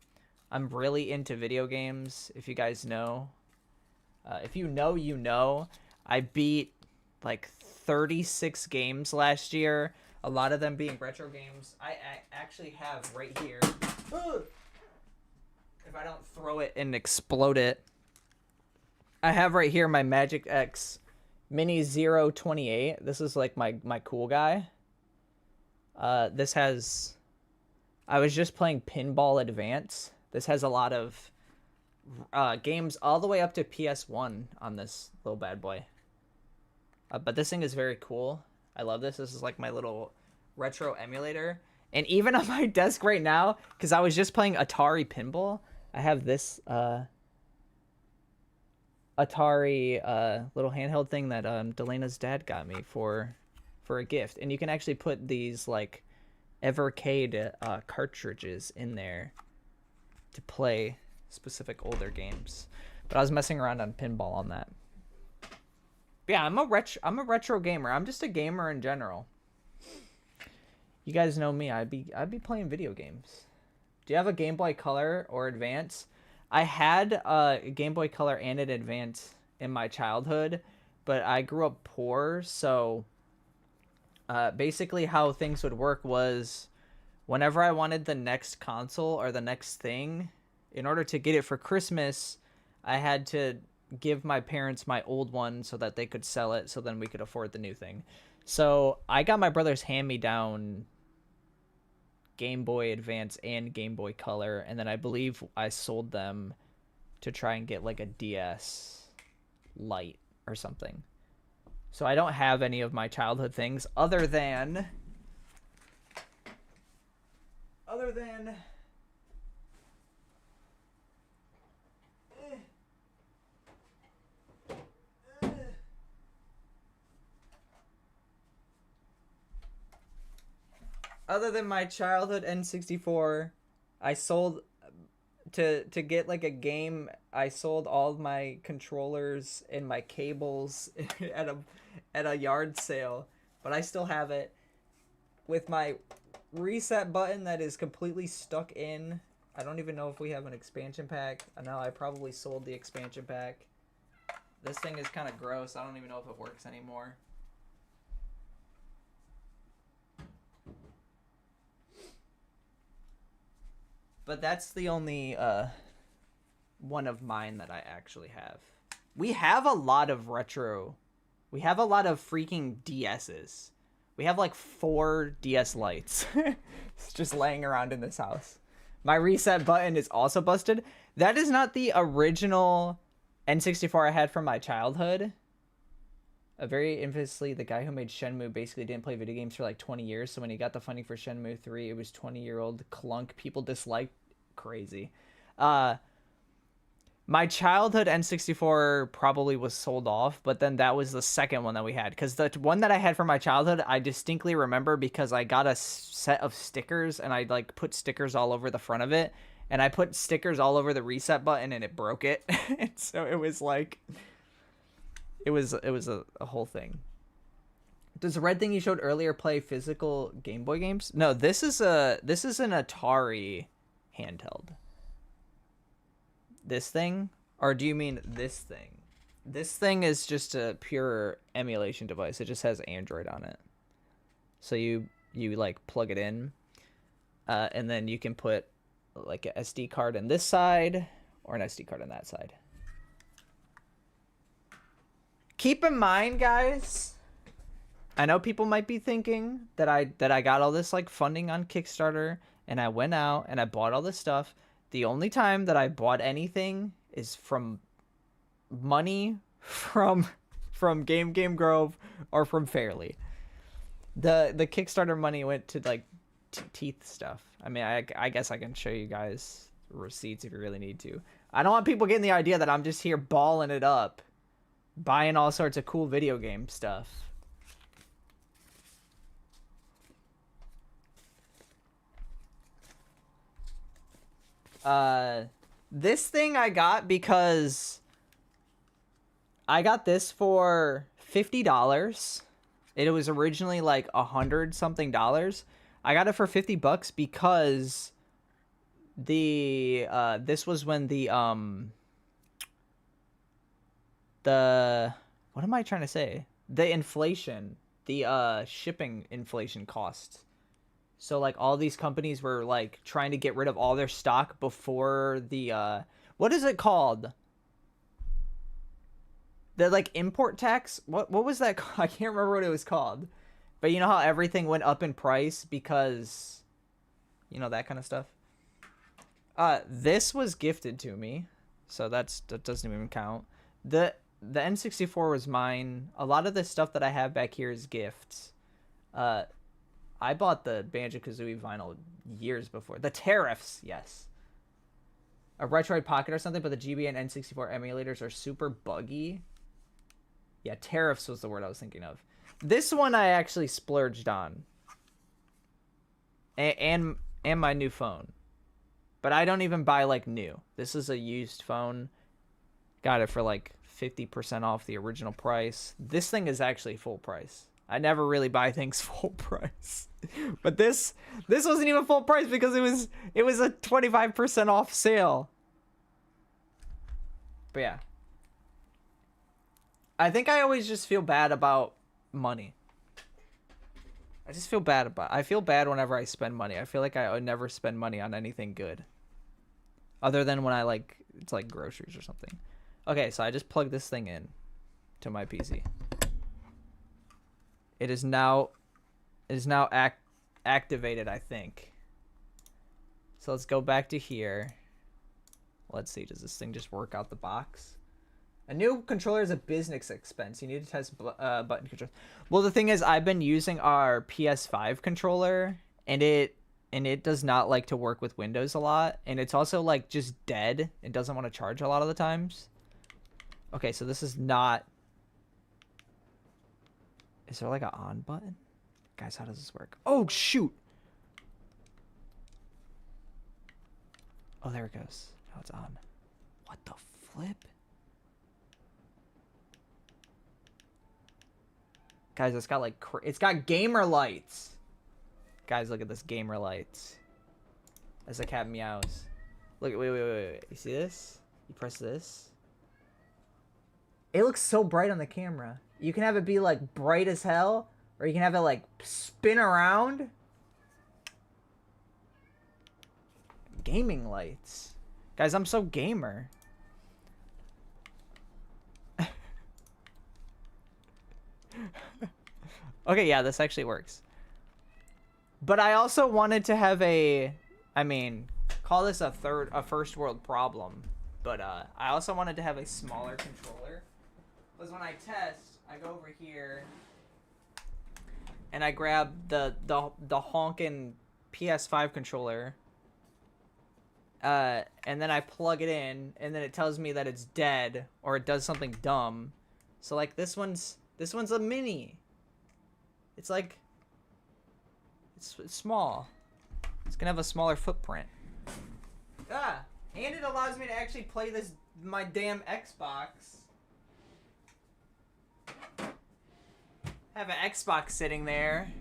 really into video games, if you guys know. If you know, you know. I beat like 36 games last year, a lot of them being retro games. I actually have right here, if I don't throw it and explode it, I have right here my Magic X Mini 028. This is like my cool guy. This has, I was just playing Pinball Advance. This has a lot of games all the way up to PS1 on this little bad boy. But this thing is very cool. I love this. This is like my little retro emulator. And even on my desk right now, because I was just playing Atari Pinball, I have this Atari little handheld thing that Delena's dad got me for a gift. And you can actually put these like Evercade cartridges in there to play specific older games. But I was messing around on pinball on that. But yeah, I'm a retro gamer. I'm just a gamer in general. You guys know me. I'd be playing video games. Do you have a Game Boy Color or Advance? I had a Game Boy Color and an Advance in my childhood, but I grew up poor, so basically how things would work was whenever I wanted the next console or the next thing, in order to get it for Christmas, I had to give my parents my old one so that they could sell it, so then we could afford the new thing. So I got my brother's hand-me-down Game Boy Advance and Game Boy Color, and then I believe I sold them to try and get like a DS Lite or something. So I don't have any of my childhood things other than my childhood N64. I sold to get like a game. I sold all of my controllers and my cables at a yard sale but I still have it with my reset button that is completely stuck in. I don't even know if we have an expansion pack. I know I probably sold the expansion pack. This thing is kind of gross. I don't even know if it works anymore. But that's the only one of mine that I actually have. We have a lot of retro. We have a lot of freaking DSs. We have like 4 DS lights. It's just laying around in this house. My reset button is also busted. That is not the original N64 I had from my childhood. Very infamously, the guy who made Shenmue basically didn't play video games for like 20 years. So when he got the funding for Shenmue 3, it was 20-year-old clunk people disliked. Crazy. My childhood N64 probably was sold off, but then that was the second one that we had. Because the one that I had from my childhood, I distinctly remember because I got a set of stickers and I like put stickers all over the front of it. And I put stickers all over the reset button and it broke it. And so it was like, it was a whole thing. Does the red thing you showed earlier play physical Game Boy games? No, this is an Atari handheld. This thing? Or do you mean this thing? This thing is just a pure emulation device. It just has Android on it. So you like plug it in, and then you can put like an SD card on this side or an SD card on that side. Keep in mind, guys, I know people might be thinking that I got all this like funding on Kickstarter and I went out and I bought all this stuff. The only time that I bought anything is from money from Game Grove or from Fairly. The Kickstarter money went to like teeth stuff. I mean, I guess I can show you guys receipts if you really need to. I don't want people getting the idea that I'm just here balling it up, buying all sorts of cool video game stuff. This thing I got because I got this for $50. It was originally like $100 something. I got it for $50 because this was when the what am I trying to say? The inflation, the shipping inflation costs. So like all these companies were like trying to get rid of all their stock before the what is it called? The like import tax? What was that called? I can't remember what it was called. But you know how everything went up in price because you know that kind of stuff. This was gifted to me. So that doesn't even count. The N64 was mine. A lot of the stuff that I have back here is gifts. I bought the Banjo-Kazooie vinyl years before. The tariffs, yes. A Retroid Pocket or something, but the GB and N64 emulators are super buggy. Yeah, tariffs was the word I was thinking of. This one I actually splurged on. And my new phone. But I don't even buy, like, new. This is a used phone. Got it for, like, 50% off the original price. This thing is actually full price. I never really buy things full price. But this wasn't even full price because it was a 25% off sale. But yeah. I think I always just feel bad about money. I just feel bad I feel bad whenever I spend money. I feel like I would never spend money on anything good. Other than when it's like groceries or something. Okay, so I just plugged this thing in to my PC. It is now activated, I think. So let's go back to here. Let's see, does this thing just work out the box? A new controller is a business expense. You need to test button control. Well, the thing is, I've been using our PS5 controller, and it does not like to work with Windows a lot, and it's also like just dead. It doesn't want to charge a lot of the times. Okay, so this is not. Is there like an on button? Guys, how does this work? Oh, shoot. Oh, there it goes. Now it's on. What the flip? Guys, it's got like it's got gamer lights. Guys, look at this gamer lights. As the cat meows. Look, wait. You see this? You press this. It looks so bright on the camera. You can have it be like bright as hell, or you can have it like spin around. Gaming lights. Guys, I'm so gamer. Okay, yeah, this actually works. But I also wanted to have a, I mean, call this a first world problem. But I also wanted to have a smaller controller. Because when I test, I go over here and I grab the honkin' PS5 controller. And then I plug it in, and then it tells me that it's dead or it does something dumb. So like this one's a mini. It's like it's small. It's gonna have a smaller footprint. And it allows me to actually play my damn Xbox. Have an Xbox sitting there.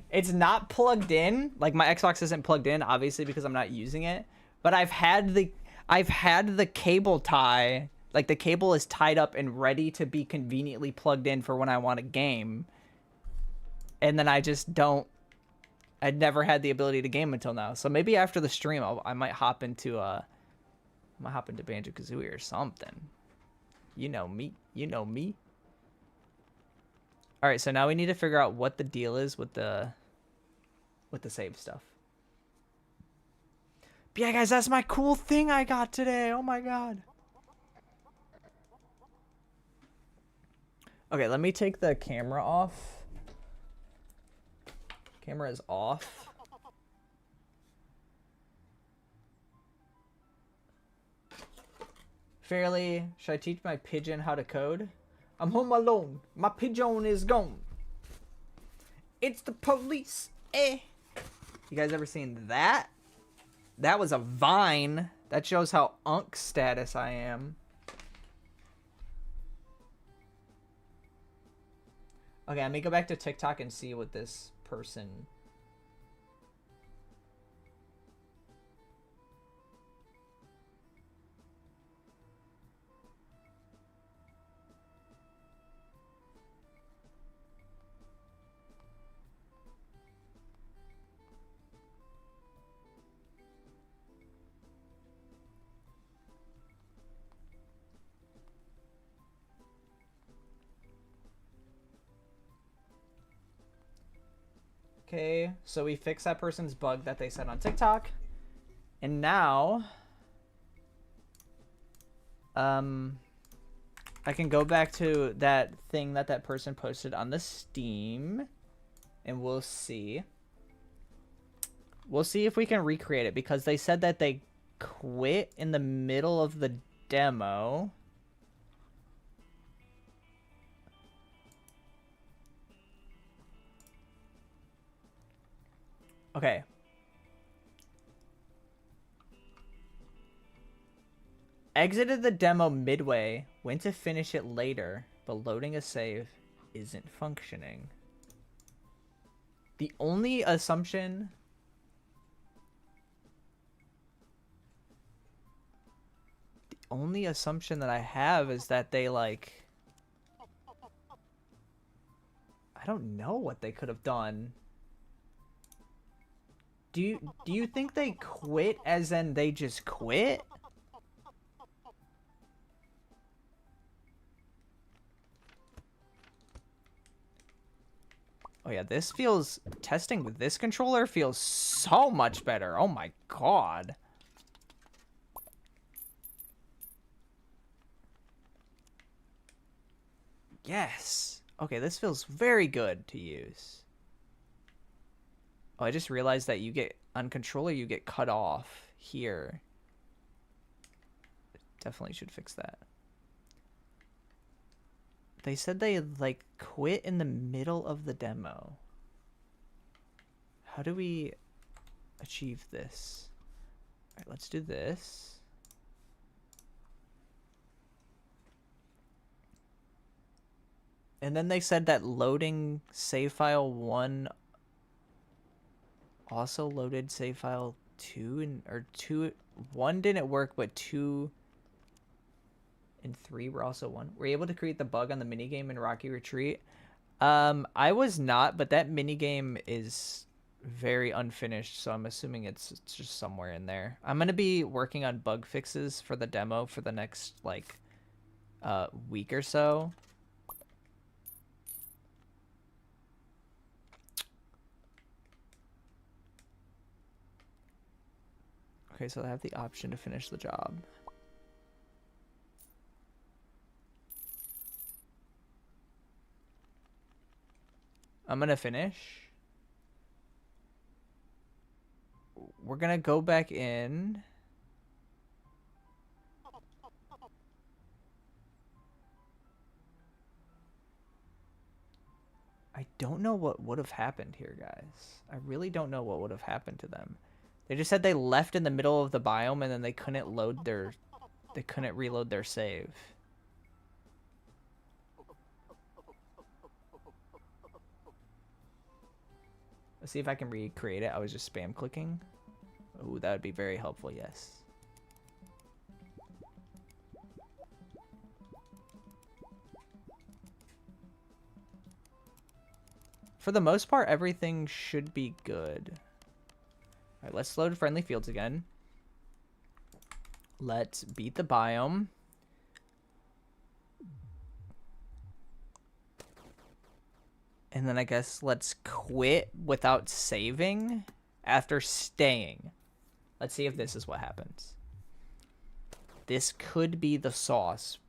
It's not plugged in. Like my Xbox isn't plugged in, obviously, because I'm not using it. But I've had the cable tie. Like the cable is tied up and ready to be conveniently plugged in for when I want a game. And then I just don't. I'd never had the ability to game until now. So maybe after the stream, I might hop into Banjo-Kazooie or something. You know me. You know me. All right, so now we need to figure out what the deal is with the save stuff. But yeah, guys, that's my cool thing I got today. Oh my god. Okay, let me take the camera off. Camera is off. Fairly, should I teach my pigeon how to code? I'm home alone. My pigeon is gone. It's the police. Eh. You guys ever seen that? That was a Vine. That shows how unk status I am. Okay, let me go back to TikTok and see what this person... Okay, so we fixed that person's bug that they said on TikTok. And now... I can go back to that thing that person posted on the Steam. And we'll see. We'll see if we can recreate it. Because they said that they quit in the middle of the demo. Okay. Exited the demo midway, went to finish it later, but loading a save isn't functioning. The only assumption... The only assumption that I have is that they, like... I don't know what they could have done. Do you think they quit as in they just quit? Oh yeah, this feels... Testing with this controller feels so much better. Oh my god. Yes. Okay, this feels very good to use. Oh, I just realized that you get... On controller, you get cut off here. Definitely should fix that. They said they, like, quit in the middle of the demo. How do we achieve this? Alright, let's do this. And then they said that loading save file 1 also loaded save file 2 or 1 didn't work, but 2 and 3 were also 1. Were you able to create the bug on the minigame in Rocky Retreat? I was not, but that minigame is very unfinished, so I'm assuming it's just somewhere in there. I'm gonna be working on bug fixes for the demo for the next like week or so. Okay, so I have the option to finish the job. I'm gonna finish. We're gonna go back in. I don't know what would have happened here, guys. I really don't know what would have happened to them. They just said they left in the middle of the biome and then they couldn't reload their save. Let's see if I can recreate it. I was just spam clicking. Ooh, that would be very helpful, yes. For the most part, everything should be good. All right, let's load friendly fields again. Let's beat the biome. And then I guess let's quit without saving after staying. Let's see if this is what happens. This could be the sauce.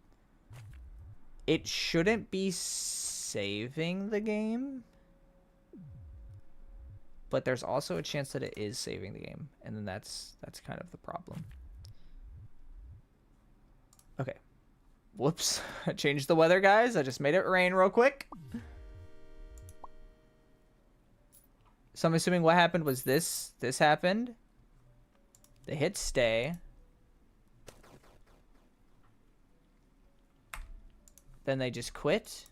It shouldn't be saving the game. But there's also a chance that it is saving the game. And then that's kind of the problem. Okay. Whoops. I changed the weather, guys. I just made it rain real quick. So I'm assuming what happened was this happened. They hit stay. Then they just quit.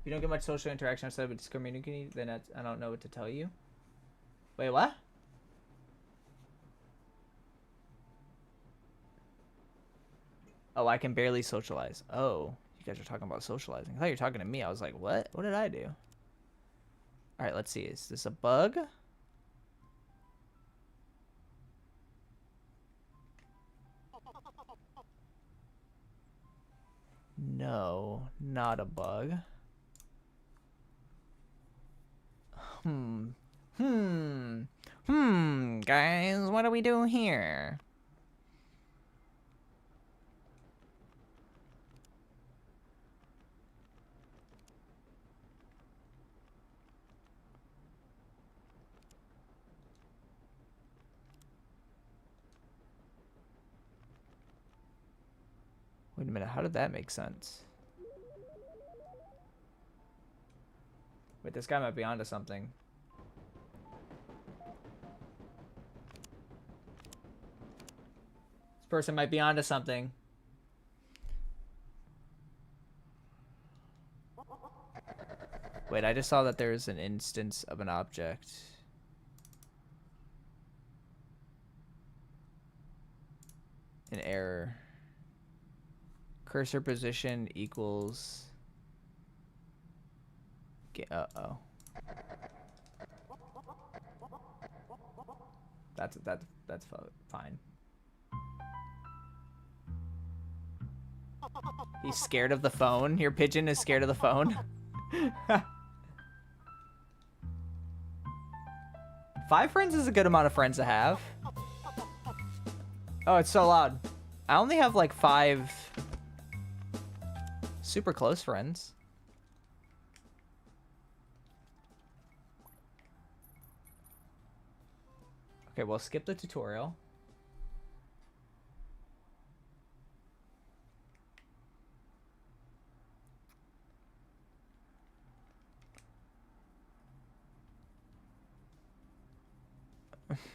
If you don't get much social interaction outside of a Discord community, then I don't know what to tell you. Wait, what? Oh, I can barely socialize. Oh, you guys are talking about socializing. I thought you were talking to me. I was like, what? What did I do? All right, let's see. Is this a bug? No, not a bug. Guys, what do we do here? Wait a minute, how did that make sense? Wait, this guy might be onto something. This person might be onto something. Wait, I just saw that there's an instance of an object. An error. Cursor position equals... Uh-oh. That's fine. He's scared of the phone? Your pigeon is scared of the phone? 5 friends is a good amount of friends to have. Oh, it's so loud. I only have like 5 super close friends. Okay, well, skip the tutorial.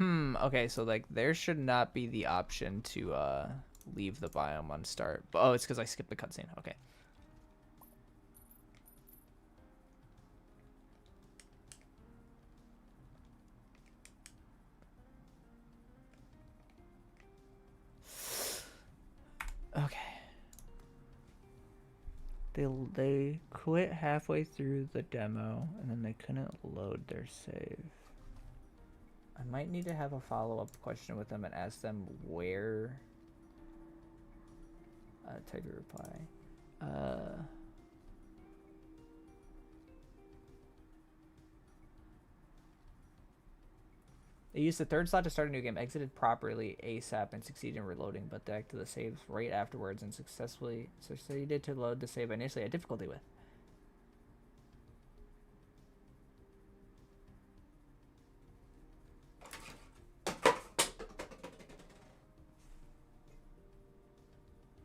Okay, so like there should not be the option to leave the biome on start. Oh, it's because I skipped the cutscene. Okay. Okay. They quit halfway through the demo and then they couldn't load their save. I might need to have a follow-up question with them and ask them where. Type a reply. They used the third slot to start a new game, exited properly ASAP, and succeeded in reloading, but back to the saves right afterwards and successfully succeeded to load the save I initially had difficulty with.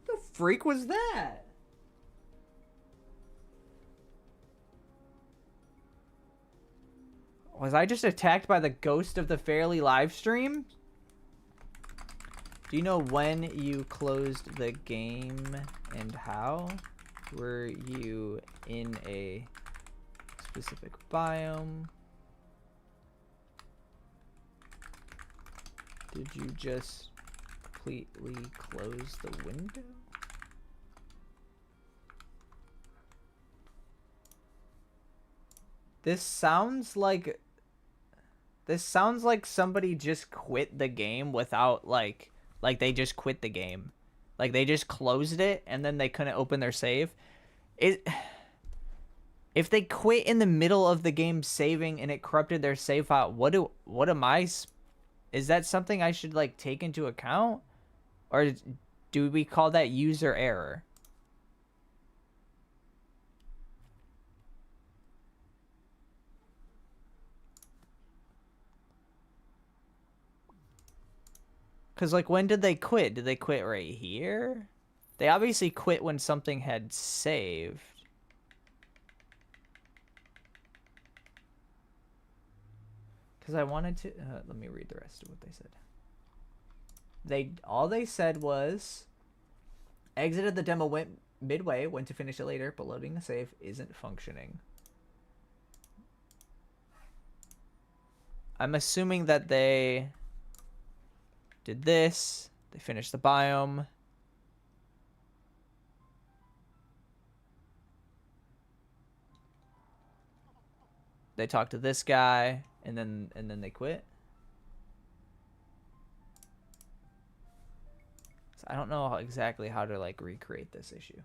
The freak was that? Was I just attacked by the ghost of the Fairly live stream? Do you know when you closed the game and how? Were you in a specific biome? Did you just completely close the window? This sounds like somebody just quit the game without like they just quit the game. Like they just closed it and then they couldn't open their save. If they quit in the middle of the game saving and it corrupted their save file, is that something I should like take into account? Or do we call that user error? Because, like, when did they quit? Did they quit right here? They obviously quit when something had saved. Because I wanted to... let me read the rest of what they said. All they said was... Exited the demo went midway, went to finish it later, but loading the save isn't functioning. I'm assuming that they... did this. They finished the biome. They talked to this guy, and then they quit. So I don't know exactly how to like recreate this issue.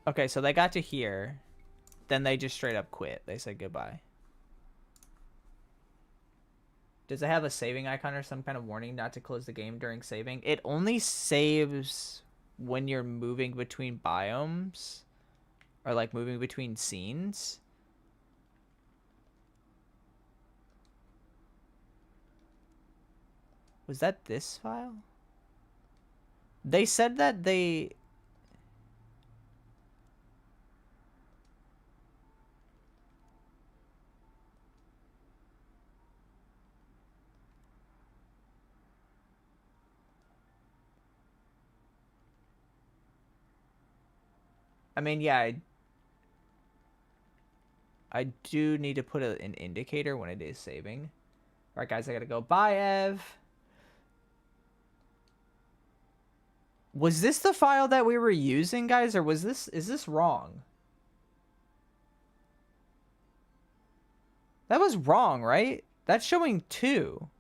Okay, so they got to here. Then they just straight up quit. They said goodbye. Does it have a saving icon or some kind of warning not to close the game during saving? It only saves when you're moving between biomes. Or like moving between scenes. Was that this file? They said that they... I mean, yeah, I do need to put an indicator when it is saving. Alright, guys, I gotta go. Bye, Ev. Was this the file that we were using, guys, or is this wrong? That was wrong, right? That's showing 2.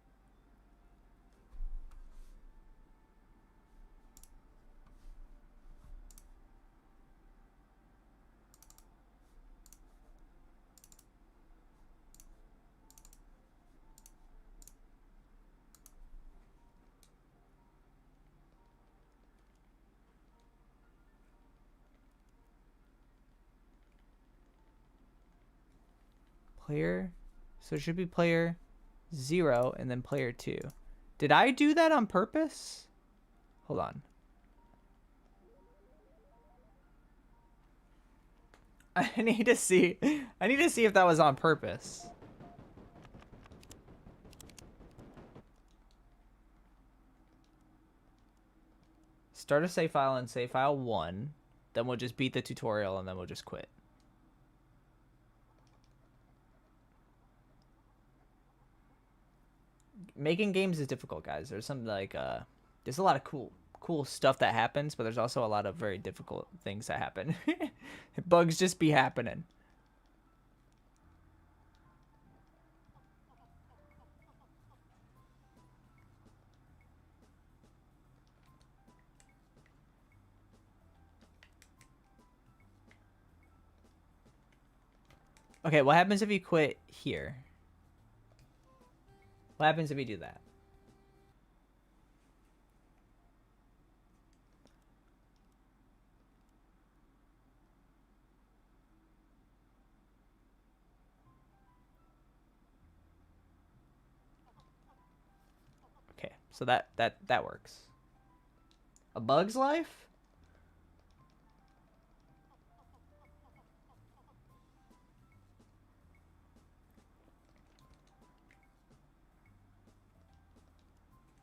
Clear So it should be player 0 and then player 2. Did I do that on purpose? Hold on. I need to see if that was on purpose. Start a save file and save file 1. Then we'll just beat the tutorial and then we'll just quit. Making games is difficult, guys. There's some like there's a lot of cool stuff that happens, but there's also a lot of very difficult things that happen. Bugs just be happening. Okay, what happens if you quit here? What happens if you do that? Okay, so that works. A Bug's Life?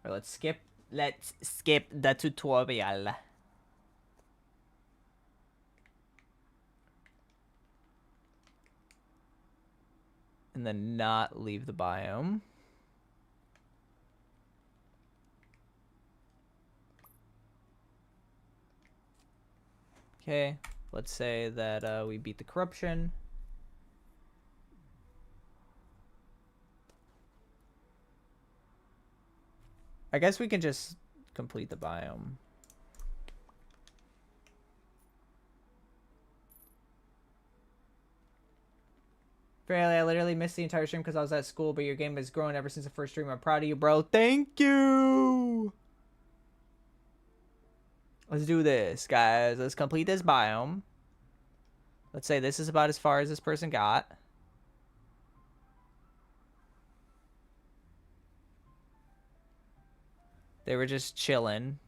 Or let's skip the tutorial. And then not leave the biome. Okay, let's say that we beat the corruption. I guess we can just complete the biome. Fairly, I literally missed the entire stream because I was at school, but your game has grown ever since the first stream. I'm proud of you, bro. Thank you! Let's do this, guys. Let's complete this biome. Let's say this is about as far as this person got. They were just chilling.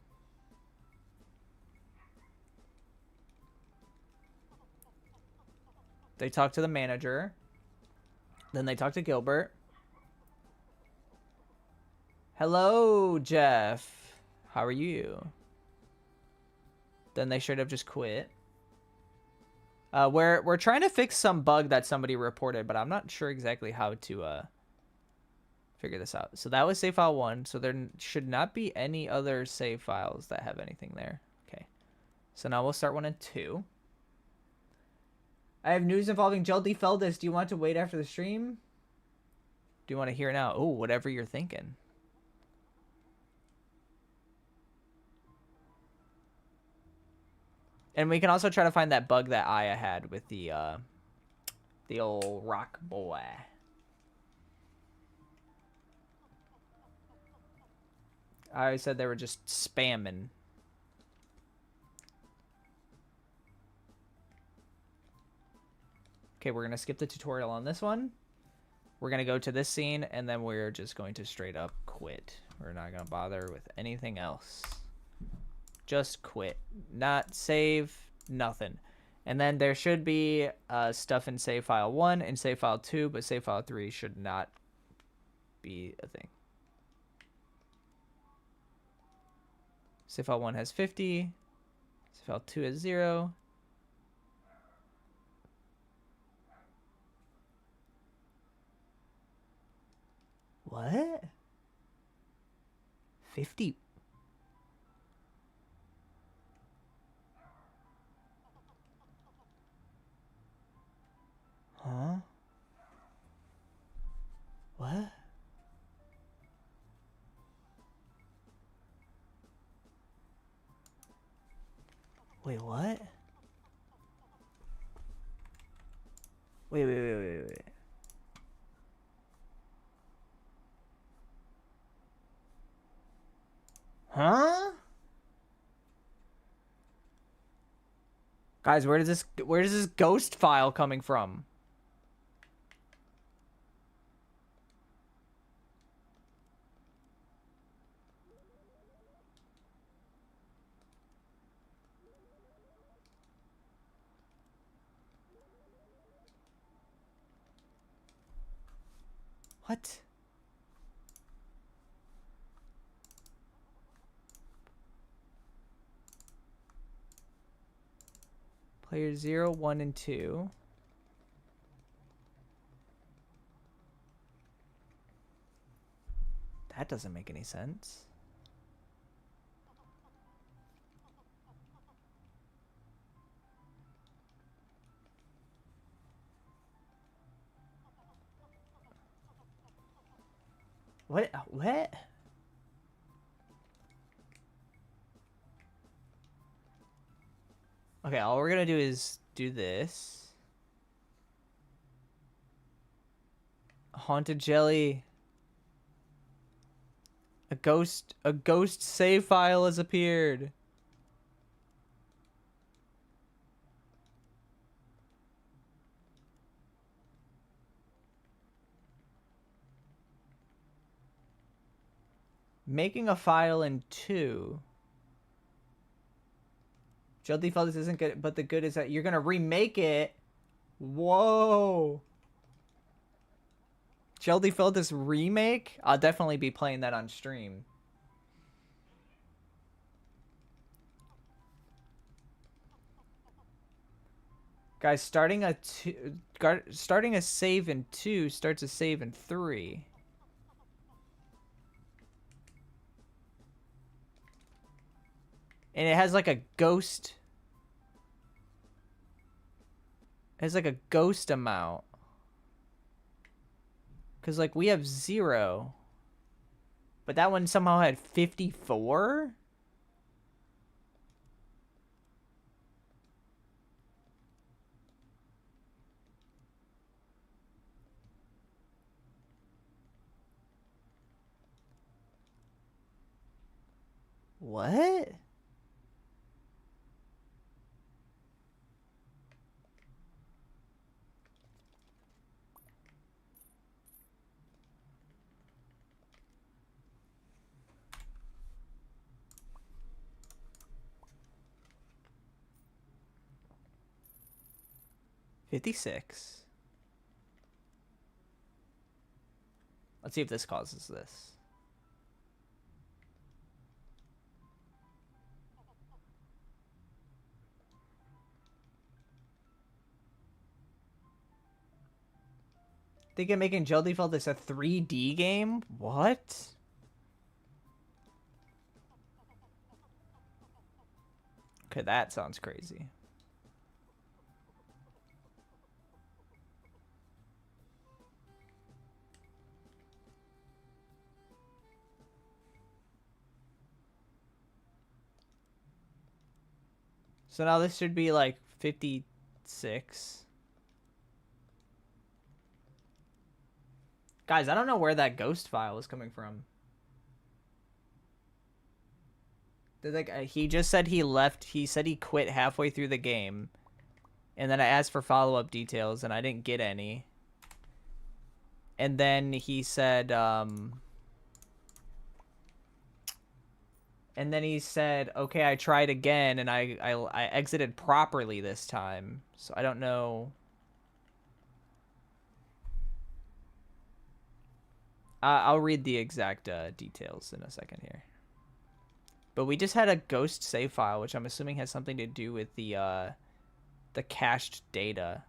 They talked to the manager. Then they talked to Gilbert. Hello, Jeff. How are you? Then they should have just quit. We're trying to fix some bug that somebody reported, but I'm not sure exactly how to figure this out. So that was save file 1. So there should not be any other save files that have anything there. Okay. So now we'll start 1 and 2. I have news involving Gelli Feldis. Do you want to wait after the stream? Do you want to hear it now? Oh, whatever you're thinking. And we can also try to find that bug that Aya had with the old rock boy. I said they were just spamming. Okay, we're going to skip the tutorial on this one. We're going to go to this scene, and then we're just going to straight up quit. We're not going to bother with anything else. Just quit. Not save, nothing. And then there should be stuff in save file 1 and save file 2, but save file 3 should not be a thing. Save file 1 has 50. Save file 2 has 0. What? 50? Huh? What? Wait, what? Wait. Huh? Guys, where is this ghost file coming from? What? Player 0, 1, and 2. That doesn't make any sense. What? What? Okay, all we're gonna do is do this. Haunted Gelli. A ghost save file has appeared. Making a file in 2. Jail default this isn't good, but the good is that you're gonna remake it. Whoa. Jail default this remake? I'll definitely be playing that on stream. Guys, starting a save in 2 starts a save in 3. And it has like a ghost. It has like a ghost amount. Because like we have 0. But that one somehow had 54? What? $56. Let's see if this causes this. Thinking making Jail Default this a 3D game? What? Okay, that sounds crazy. So now this should be like 56. Guys, I don't know where that ghost file is coming from. Like, he just said he left. He said he quit halfway through the game. And then I asked for follow-up details, and I didn't get any. And then he said, and then he said, okay, I tried again, and I exited properly this time. So I don't know. I'll read the exact details in a second here. But we just had a ghost save file, which I'm assuming has something to do with the cached data.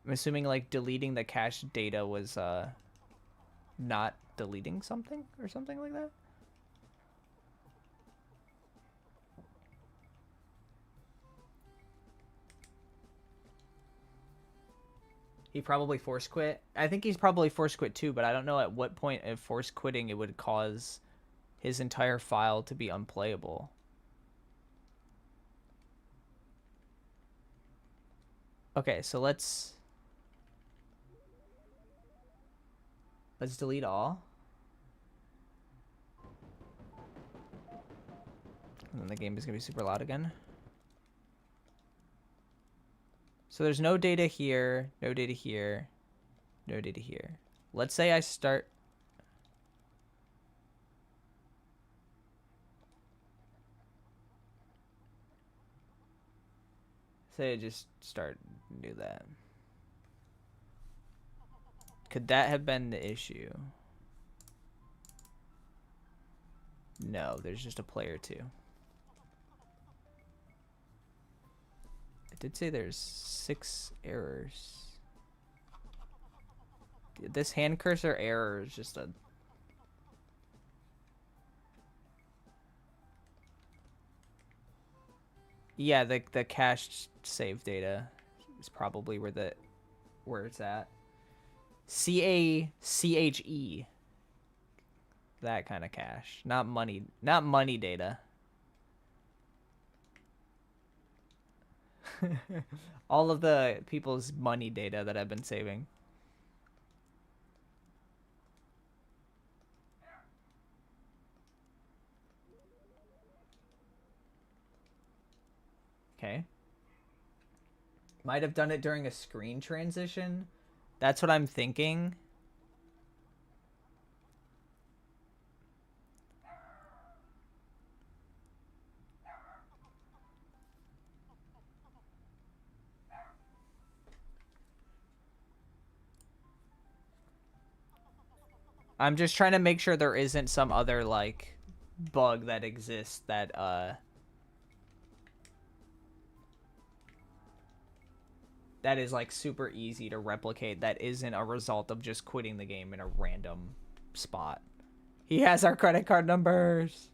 I'm assuming like deleting the cached data was not deleting something or something like that. He probably force quit. I think he's probably force quit too, but I don't know at what point of force quitting it would cause his entire file to be unplayable. Okay, so let's delete all. And then the game is going to be super loud again. So there's no data here, no data here, no data here. Let's say I start... Say I just start do that. Could that have been the issue? No, there's just a player too. It did say there's 6 errors. This hand cursor error is just a... Yeah, the cached save data is probably where it's at. CACHE. That kind of cache, not money data. All of the people's money data that I've been saving. Okay. Might have done it during a screen transition. That's what I'm thinking. I'm just trying to make sure there isn't some other, like, bug that exists that, that is, like, super easy to replicate that isn't a result of just quitting the game in a random spot. He has our credit card numbers.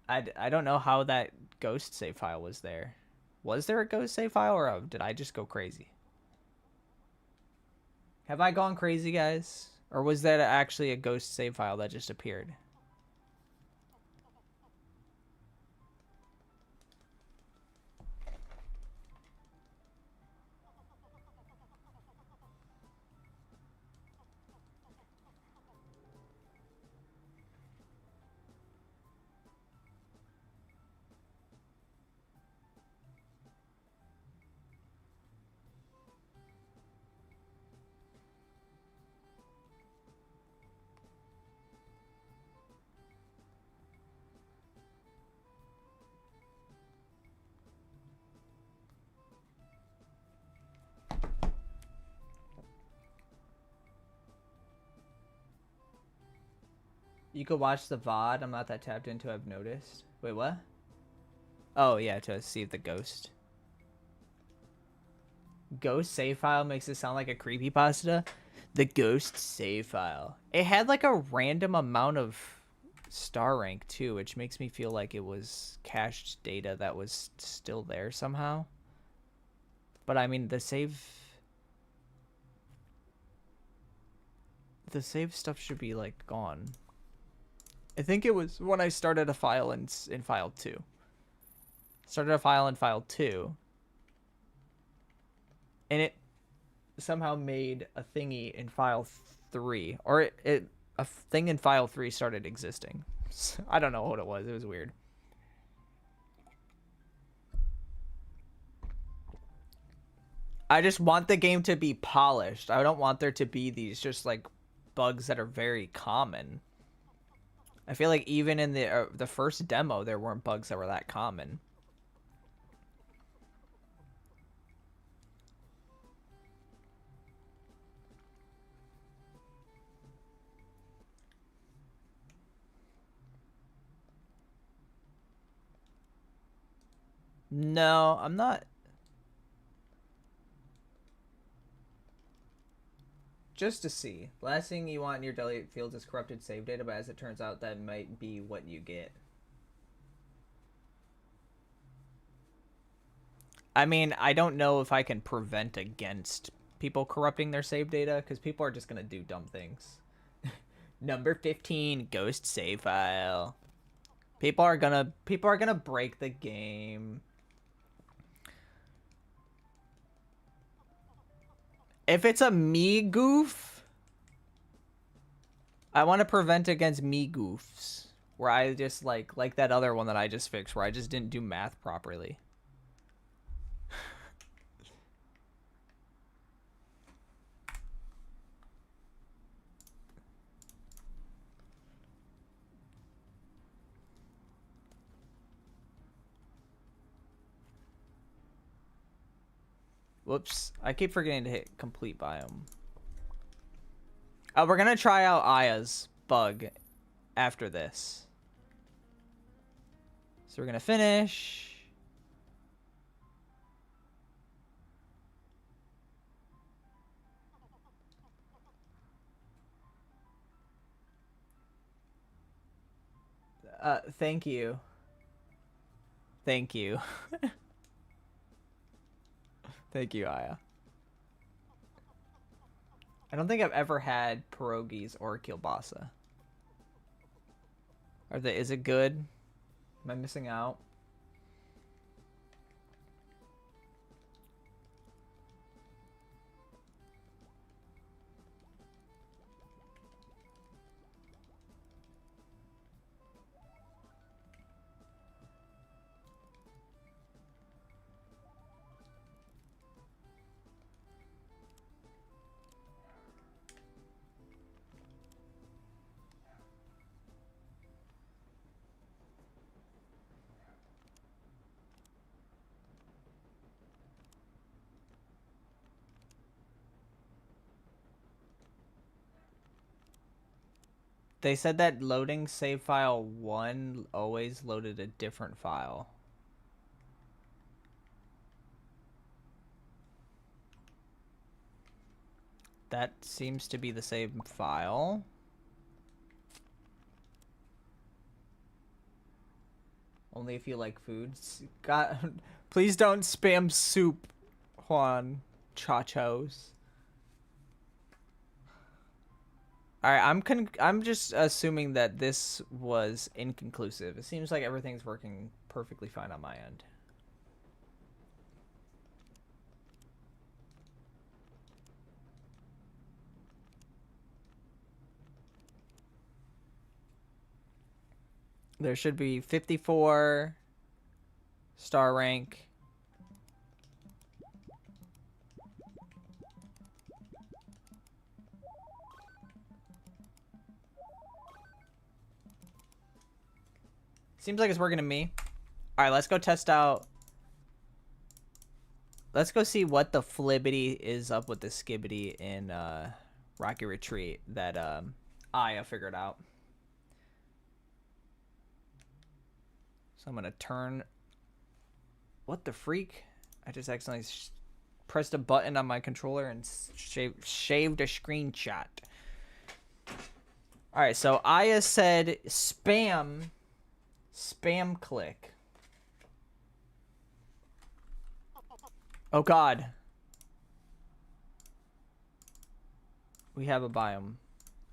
I don't know how that ghost save file was there. Was there a ghost save file, or did I just go crazy? Have I gone crazy, guys? Or was that actually a ghost save file that just appeared? You could watch the VOD. I'm not that tapped into, I've noticed. Wait, what? Oh, yeah, to see the ghost. Ghost save file makes it sound like a creepypasta. The ghost save file. It had like a random amount of star rank too, which makes me feel like it was cached data that was still there somehow. But I mean, the save stuff should be like gone. I think it was when I started a file in file 2. Started a file in file 2. And it somehow made a thingy in file 3. Or a thing in file 3 started existing. I don't know what it was. It was weird. I just want the game to be polished. I don't want there to be these just like bugs that are very common. I feel like even in the first demo, there weren't bugs that were that common. No, I'm not. Just to see. Last thing you want in your Gelli fields is corrupted save data, but as it turns out, that might be what you get. I mean, I don't know if I can prevent against people corrupting their save data, because people are just going to do dumb things. Number 15, ghost save file. People are gonna break the game. If it's a me goof, I want to prevent against me goofs. where I just like that other one that I just fixed where I just didn't do math properly. Whoops. I keep forgetting to hit complete biome. We're gonna try out Aya's bug after this. So we're gonna finish. Thank you. Thank you. Thank you, Aya. I don't think I've ever had pierogies or kielbasa. Is it good? Am I missing out? They said that loading save file 1 always loaded a different file. That seems to be the same file. Only if you like foods. God, please don't spam soup, Juan Chachos. Alright, I'm just assuming that this was inconclusive. It seems like everything's working perfectly fine on my end. There should be 54 star rank. Seems like it's working to me. Alright, let's go test out. Let's go see what the flibbity is up with the skibbity in Rocky Retreat that Aya figured out. So I'm gonna turn. What the freak? I just accidentally pressed a button on my controller and shaved a screenshot. Alright, so Aya said spam click. Oh god. We have a biome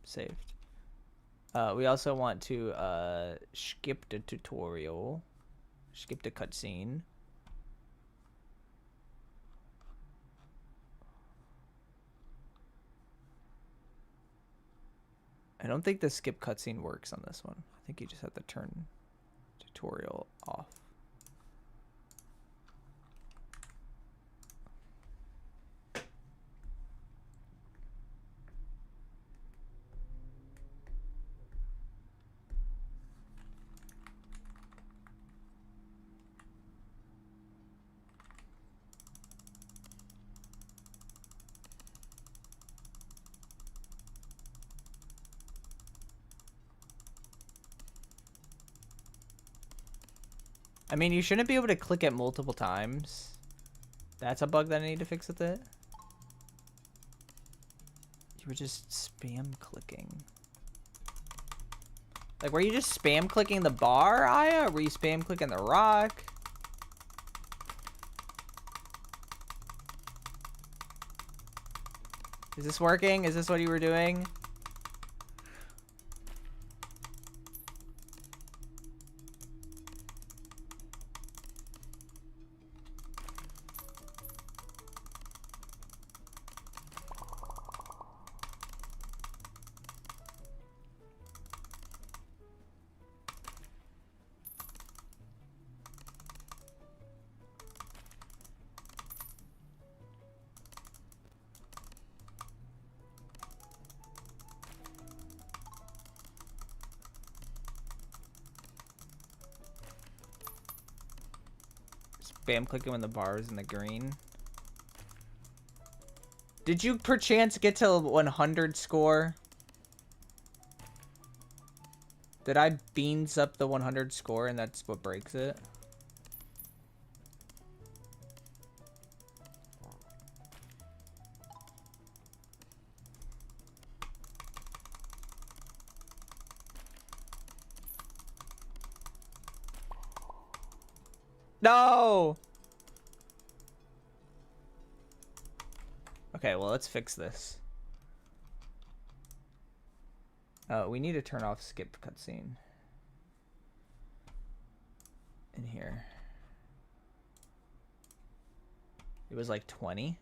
saved. We also want to skip the tutorial. Skip the cutscene. I don't think the skip cutscene works on this one. I think you just have to turn tutorial off. I mean, you shouldn't be able to click it multiple times. That's a bug that I need to fix with it. You were just spam clicking. Like, were you just spam clicking the bar, Aya? Or were you spam clicking the rock? Is this working? Is this what you were doing? spam clicking when the bar is in the green. Did you perchance get to 100 score? Did I beans up the 100 score and that's what breaks it? No! Okay, well, let's fix this. We need to turn off skip cutscene. In here. It was like 20.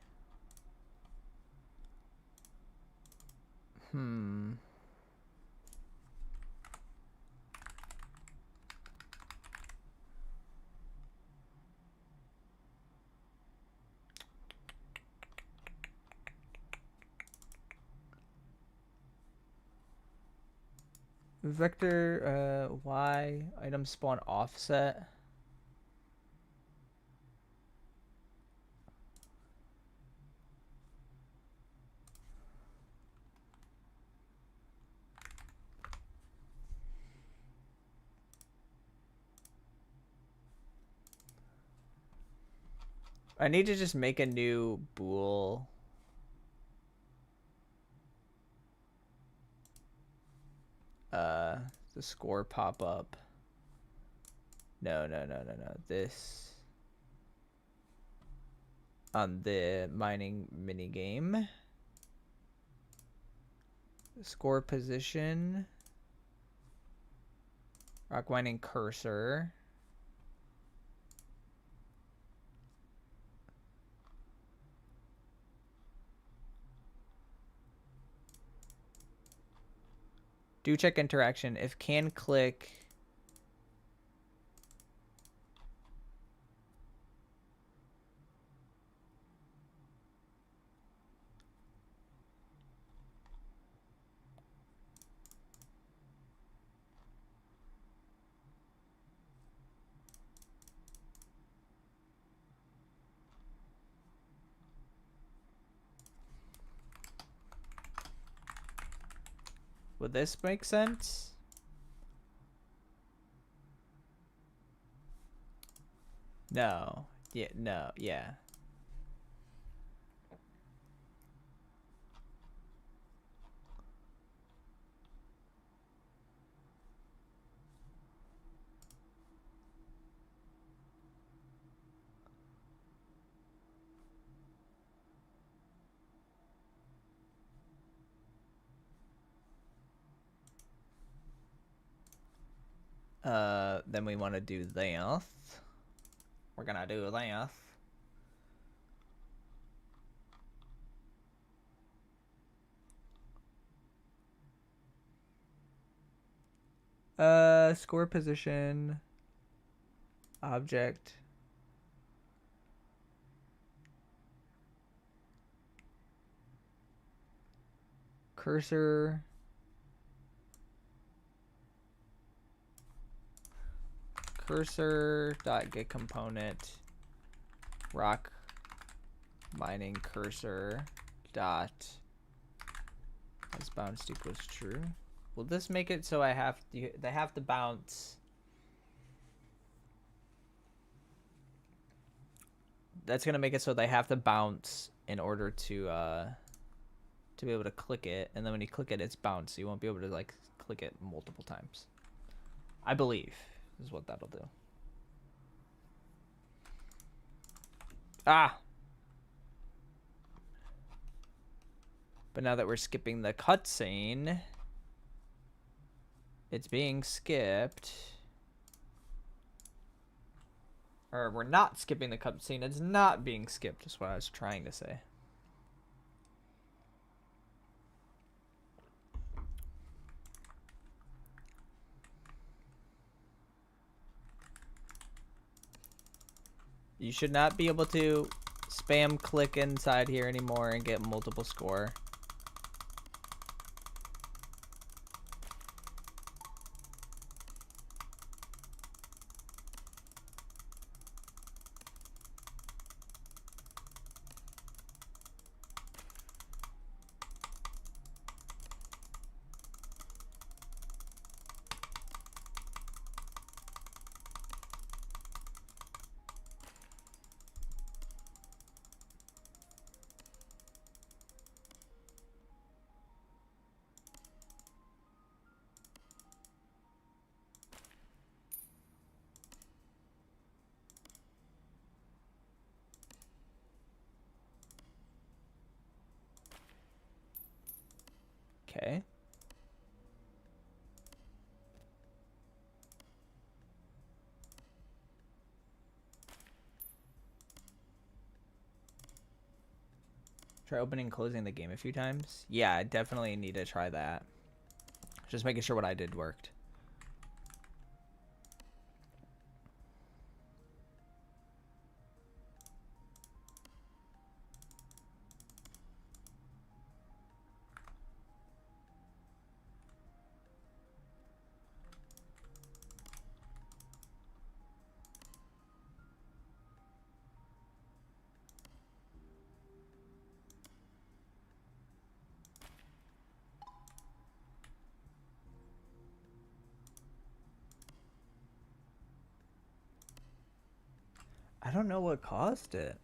Vector Y item spawn offset. I need to just make a new bool. The score pop up. No. This on the mining mini game. Score position. Rock mining cursor. Do check interaction. If can click. Would this make sense? No. Yeah, no, yeah. Then we want to do that. We're gonna do that. Score position. Object. Cursor. Cursor dot get component rock mining cursor dot as bounced equals true. Will this make it so they have to bounce? That's gonna make it so they have to bounce in order to be able to click it, and then when you click it, it's bounced. So you won't be able to like click it multiple times. I believe is what that'll do. Ah! But now that we're skipping the cutscene, it's being skipped. Or we're not skipping the cutscene, it's not being skipped, is what I was trying to say. You should not be able to spam click inside here anymore and get multiple score. Okay. Try opening and closing the game a few times. Yeah, I definitely need to try that. Just making sure what I did worked. I don't know what caused it.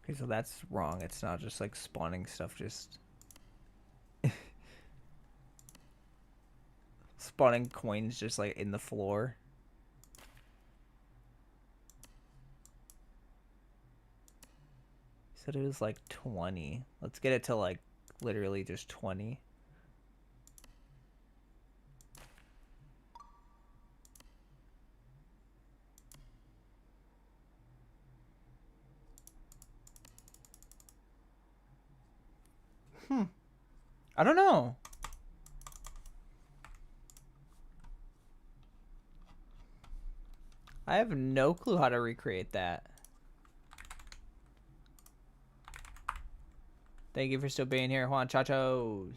Okay, so that's wrong. It's not just like spawning stuff, just spawning coins just like in the floor. Said it was like 20. Let's get it to like literally just 20. I don't know. I have no clue how to recreate that. Thank you for still being here, Juan Chachos.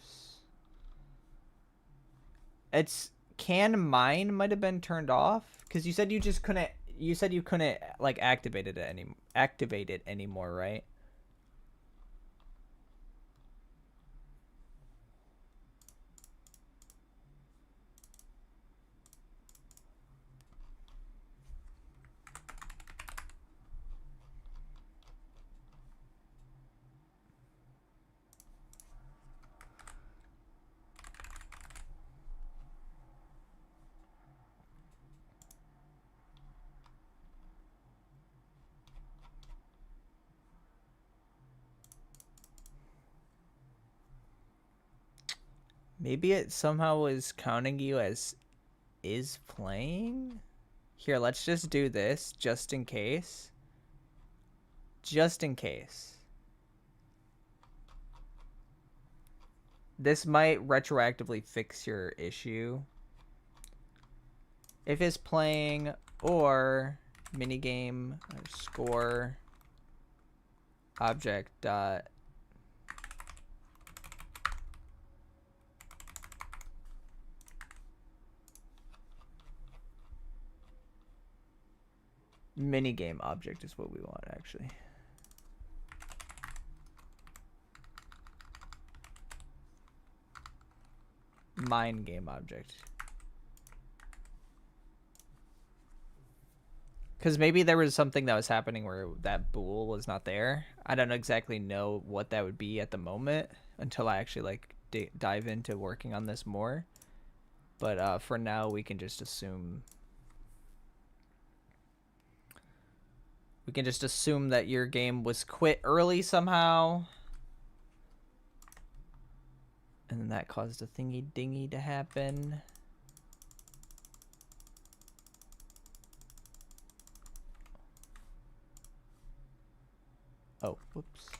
It's can mine might have been turned off because you said you just couldn't. You said you couldn't like activate it anymore, right? Maybe it somehow is counting you as is playing. Here, let's just do this just in case. Just in case. This might retroactively fix your issue. If it's playing or minigame score object dot minigame object is what we want actually. Mine game object. Because maybe there was something that was happening where that bool was not there. I don't exactly know what that would be at the moment until I actually like dive into working on this more. But for now, we can just assume. We can just assume that your game was quit early somehow. And then that caused a thingy dingy to happen. Oh, whoops.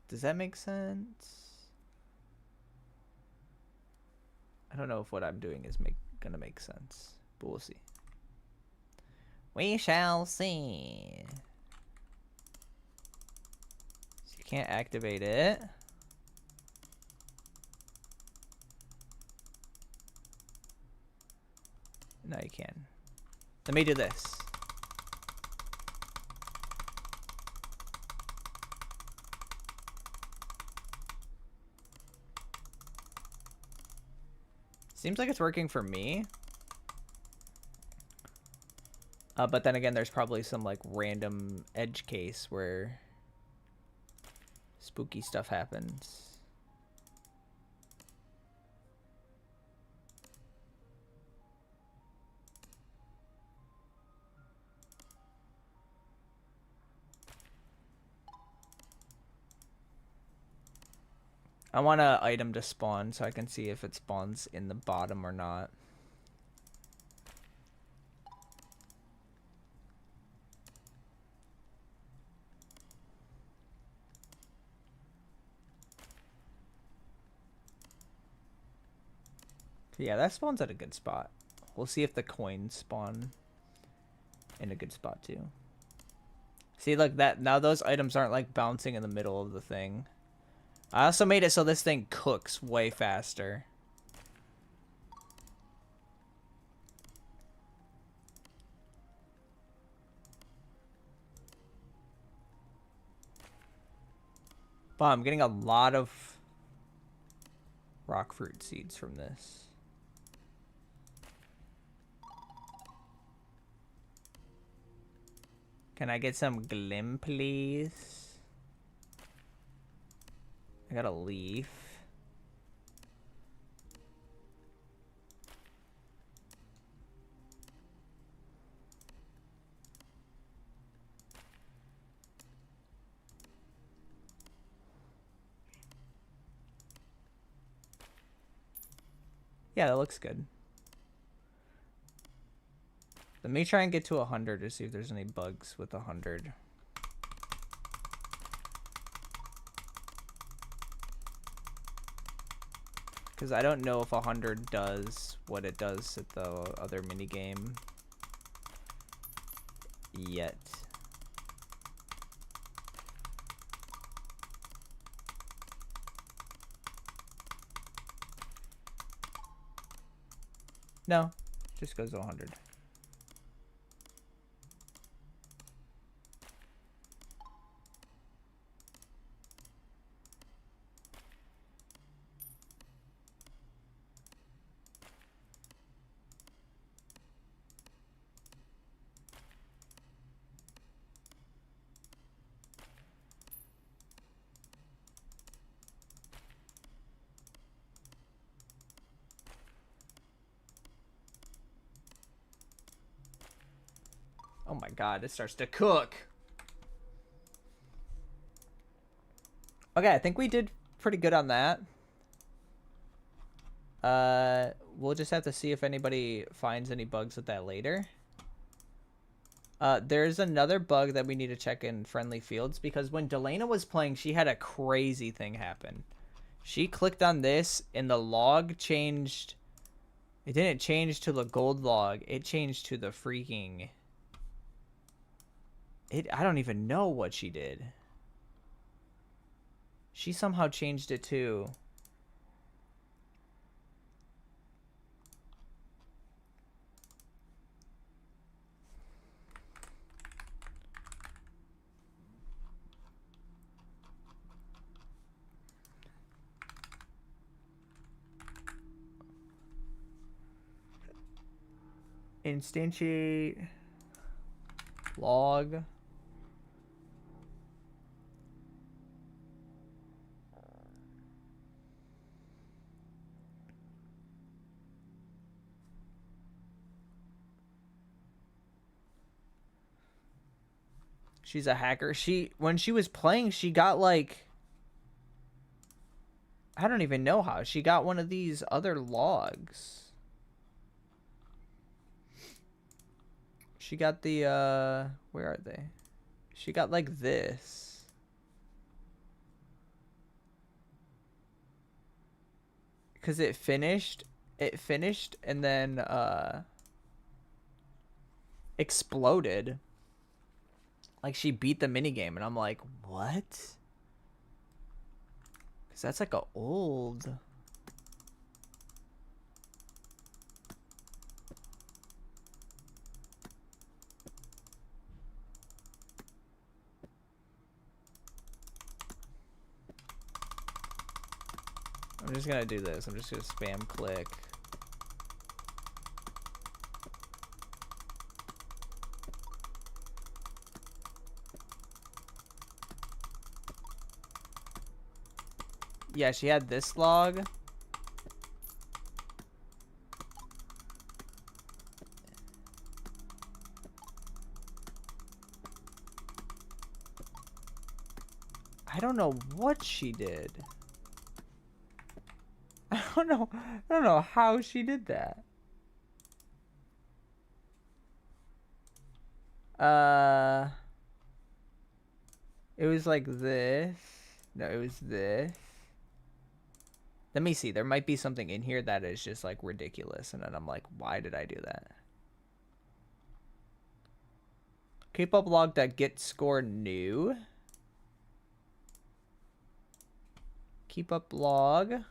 Does that make sense? I don't know if what I'm doing is gonna make sense, but we'll see. We shall see. So you can't activate it. No, you can. Let me do this. Seems like it's working for me. But then again, there's probably some like random edge case where spooky stuff happens. I want an item to spawn so I can see if it spawns in the bottom or not. Yeah, that spawns at a good spot. We'll see if the coins spawn in a good spot too. See, like that, now those items aren't like bouncing in the middle of the thing. I also made it so this thing cooks way faster. But I'm getting a lot of rock fruit seeds from this. Can I get some glim, please? I got a leaf. Yeah, that looks good. Let me try and get to 100 to see if there's any bugs with 100. Because I don't know if 100 does what it does at the other minigame yet. No, just goes to 100. Oh my god, it starts to cook. Okay, I think we did pretty good on that. We'll just have to see if anybody finds any bugs with that later. There's another bug that we need to check in Friendly Fields, because when Delana was playing, she had a crazy thing happen. She clicked on this and the log changed. It didn't change to the gold log. It changed to the freaking... I don't even know what she did. She somehow changed it too. Instantiate log. She's a hacker. When she was playing, she got like, I don't even know how. She got one of these other logs. She got the, where are they? She got like this. Because it finished and then, exploded. Like, she beat the minigame, and I'm like, what? Because that's like a old... I'm just gonna do this. I'm just gonna spam click. Yeah, she had this log. I don't know what she did. I don't know how she did that. It was like this. No, it was this. Let me see. There might be something in here that is just like ridiculous. And then I'm like, why did I do that? Keep up log that get score new. Keep up log.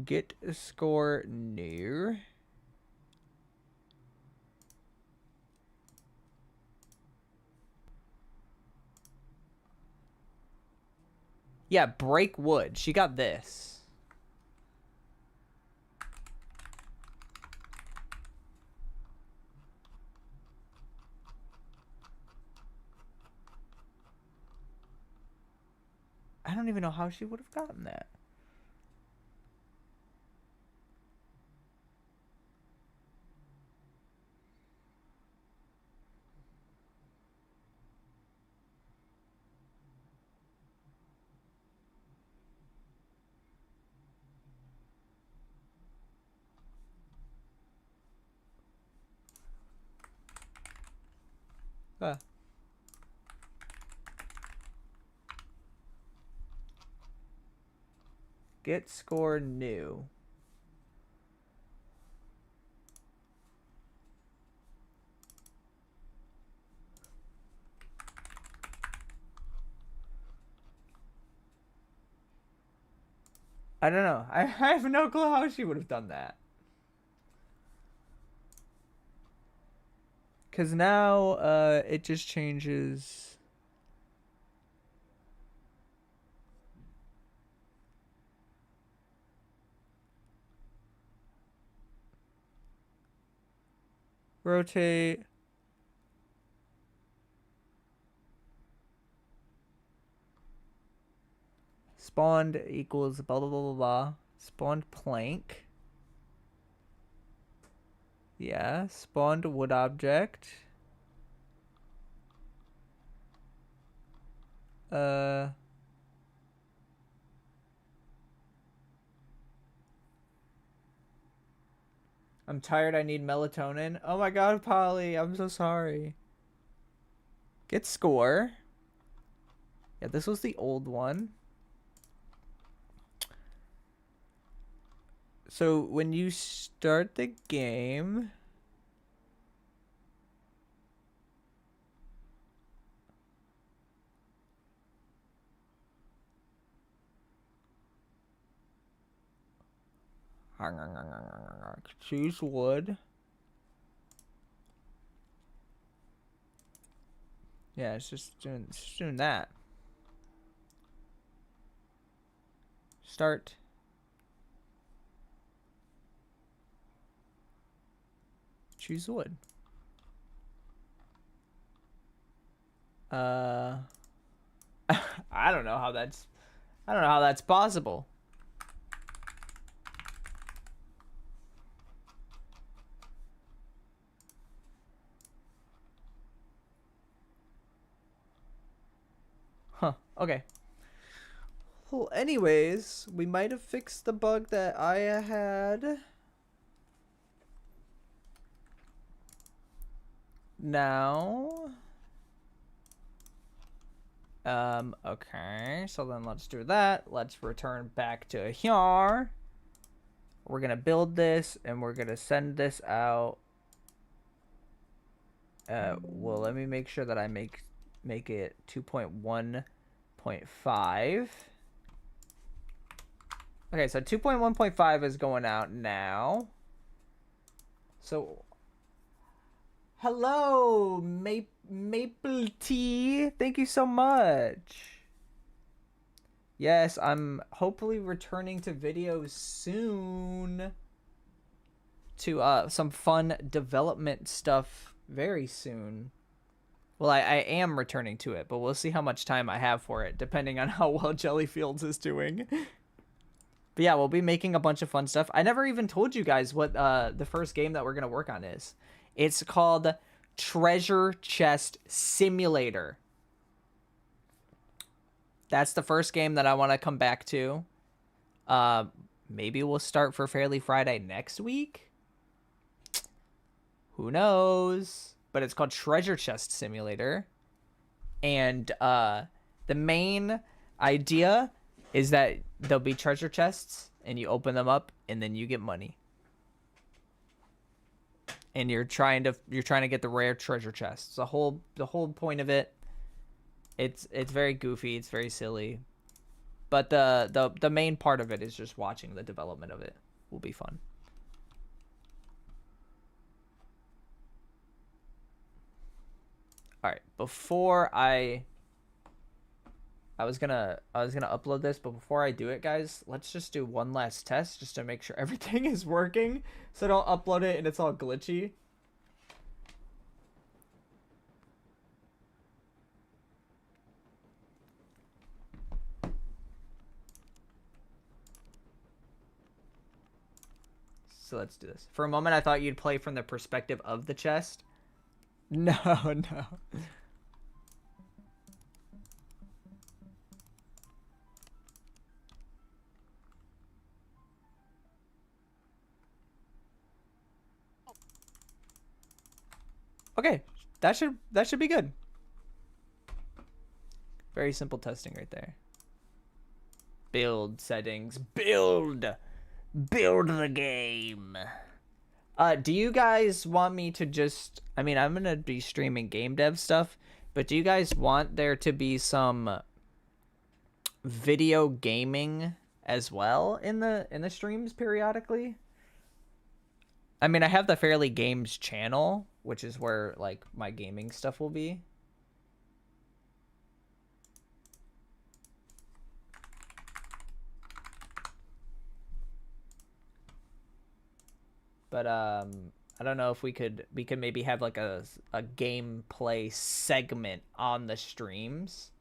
Get score new. Yeah, break wood. She got this. I don't even know how she would have gotten that. Get score new. I don't know. I have no clue how she would have done that. Because now it just changes. Rotate. Spawned equals blah, blah, blah, blah, blah. Spawned plank. Yeah, spawned wood object. I'm tired, I need melatonin. Oh my god, Polly, I'm so sorry. Get score. Yeah, this was the old one. So when you start the game, choose wood. Yeah, it's just doing that. Start. Choose wood. I don't know how that's possible. Huh. Okay. Well, anyways, we might have fixed the bug that I had. Now. Okay. So then let's do that. Let's return back to here. We're gonna build this and we're gonna send this out. Well, let me make sure that I make it 2.1.5. Okay, so 2.1.5 is going out now. So, hello, Maple Tea. Thank you so much. Yes, I'm hopefully returning to videos soon. To some fun development stuff very soon. Well, I am returning to it, but we'll see how much time I have for it, depending on how well Jellyfields is doing. But yeah, we'll be making a bunch of fun stuff. I never even told you guys what the first game that we're going to work on is. It's called Treasure Chest Simulator. That's the first game that I want to come back to. Maybe we'll start for Fairly Friday next week. Who knows? But it's called Treasure Chest Simulator. And the main idea is that there'll be treasure chests and you open them up and then you get money. And you're trying to get the rare treasure chests. The whole point of it. It's very goofy, it's very silly. But the main part of it is just watching the development of it. Will be fun. All right, before I was gonna upload this, but before I do it, guys, let's just do one last test just to make sure everything is working, so I don't upload it and it's all glitchy. So let's do this. For a moment, I thought you'd play from the perspective of the chest. No, no. Okay, that should be good. Very simple testing right there. Build settings. Build the game. Do you guys want me to just... I mean, I'm going to be streaming game dev stuff, but do you guys want there to be some video gaming as well in the streams periodically? I mean, I have the Fairly Games channel, which is where, like, my gaming stuff will be. But, I don't know if we could maybe have, like, a gameplay segment on the streams.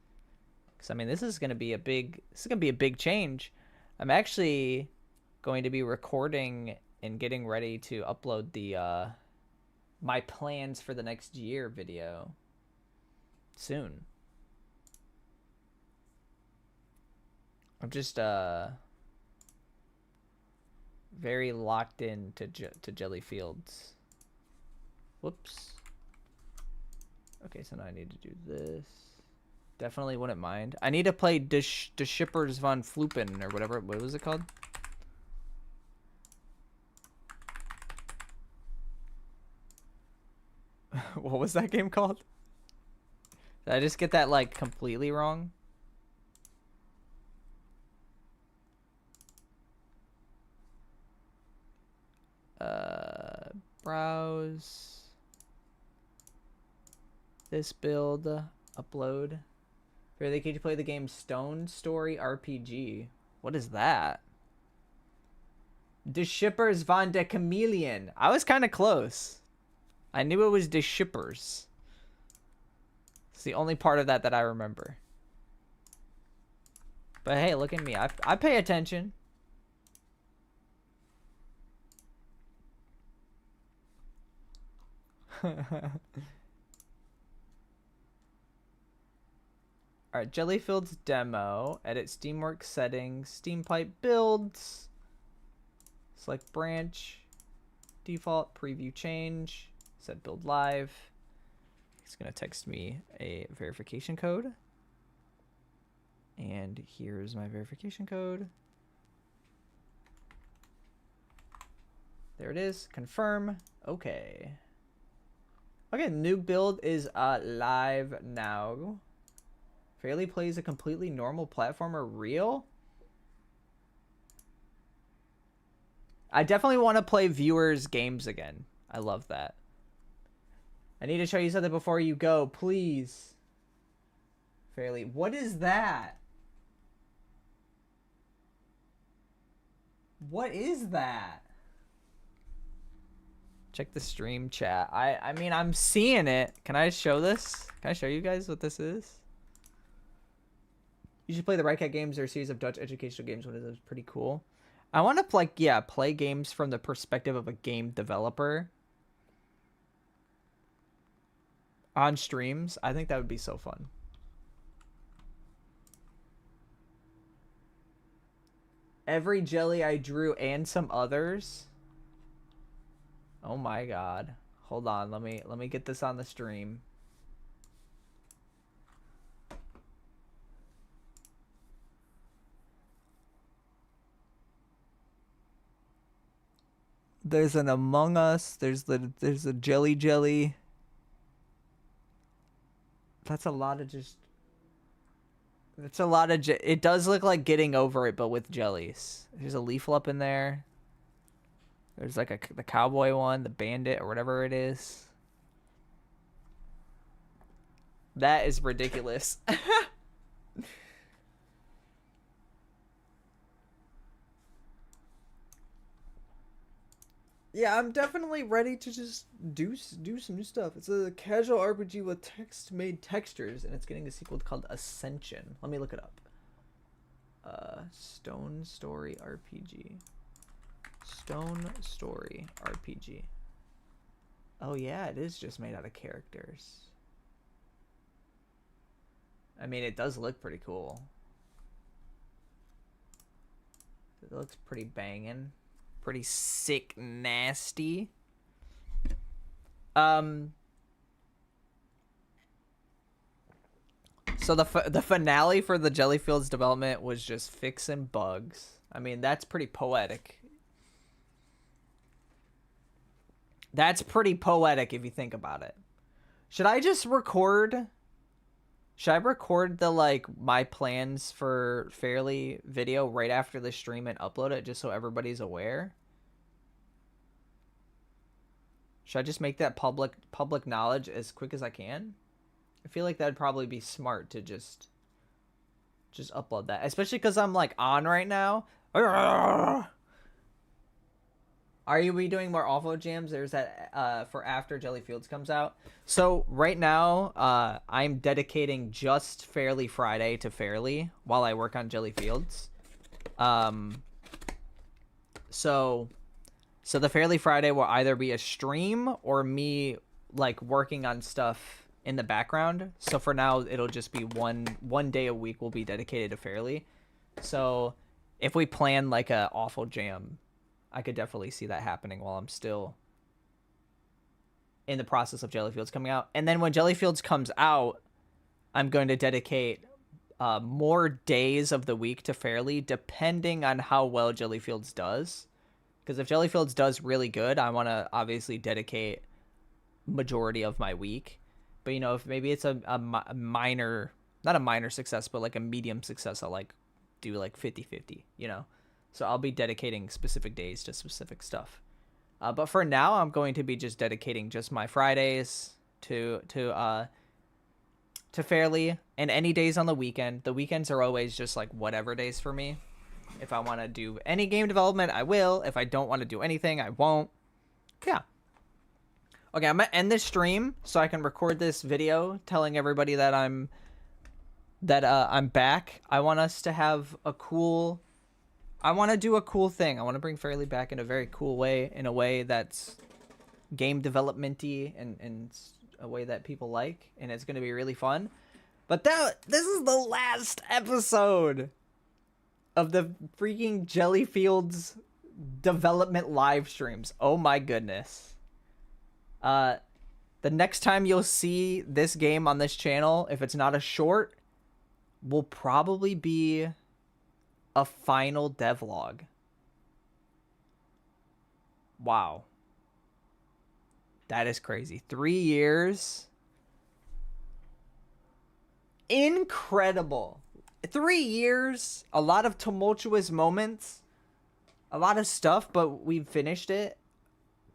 Because, I mean, this is going to be a big change. I'm actually going to be recording and getting ready to upload the my plans for the next year video soon. I'm just very locked in to Jellyfields. Whoops. Okay, so now I need to do this. Definitely wouldn't mind. I need to play De Schippers von Flupen or whatever. What was it called? What was that game called? Did I just get that, like, completely wrong? Browse. This build. Upload. Really, could you play the game Stone Story RPG? What is that? De Schippers von de Chameleon. I was kind of close. I knew it was De Schippers. It's the only part of that I remember. But hey, look at me. I pay attention. Alright, Jellyfield's demo. Edit Steamworks settings. Steam pipe builds. Select branch. Default. Preview change. Set build live. He's going to text me a verification code. And here's my verification code. There it is. Confirm. Okay. Okay, new build is live now. Fairly plays a completely normal platformer real? I definitely want to play viewers' games again. I love that. I need to show you something before you go, please. Fairly. What is that? What is that? Check the stream chat. I mean, I'm seeing it. Can I show this? Can I show you guys what this is? You should play the Right Cat games. They're a series of Dutch educational games. What is it? It's pretty cool. I want to like, yeah, play games from the perspective of a game developer on streams. I think that would be so fun. Every Gelli I drew and some others. Oh my god. Hold on, let me get this on the stream. There's an Among Us. There's a Gelli. That's a lot of just. That's a lot of. It does look like Getting Over It, but with jellies. There's a Leafle up in there. There's like the cowboy one, the bandit, or whatever it is. That is ridiculous. Yeah, I'm definitely ready to just do some new stuff. It's a casual RPG with text-made textures, and it's getting a sequel called Ascension. Let me look it up. Stone Story RPG. Stone Story RPG. Oh yeah, it is just made out of characters. I mean, it does look pretty cool. It looks pretty banging. Pretty sick, nasty. So the finale for the Jellyfields development was just fixing bugs. I mean, that's pretty poetic. That's pretty poetic if you think about it. Should I just record? Should I record the, like, my plans for Fairly video right after the stream and upload it just so everybody's aware? Should I just make that public knowledge as quick as I can? I feel like that'd probably be smart to just upload that. Especially because I'm, like, on right now. Are you be doing more awful jams? There's that for after Jellyfields comes out. So right now, I'm dedicating just Fairly Friday to Fairly while I work on Jellyfields. So the Fairly Friday will either be a stream or me like working on stuff in the background. So for now, it'll just be one day a week will be dedicated to Fairly. So if we plan like a awful jam, I could definitely see that happening while I'm still in the process of Jellyfields coming out. And then when Jellyfields comes out, I'm going to dedicate more days of the week to Fairly, depending on how well Jellyfields does. Because if Jellyfields does really good, I want to obviously dedicate majority of my week. But, you know, if maybe it's a minor, not a minor success, but like a medium success, I'll like do like 50-50, you know? So I'll be dedicating specific days to specific stuff. But for now, I'm going to be just dedicating just my Fridays to Fairly, and any days on the weekend. The weekends are always just like whatever days for me. If I want to do any game development, I will. If I don't want to do anything, I won't. Yeah. Okay, I'm gonna end this stream so I can record this video telling everybody that I'm back. I want us to have a cool. I want to do a cool thing. I want to bring Fairly back in a very cool way, in a way that's game development-y and a way that people like, and it's going to be really fun. But this is the last episode of the freaking Jellyfields development live streams. Oh my goodness. The next time you'll see this game on this channel, if it's not a short, will probably be a final devlog. Wow. That is crazy. 3 years. Incredible. 3 years. A lot of tumultuous moments. A lot of stuff, but we finished it.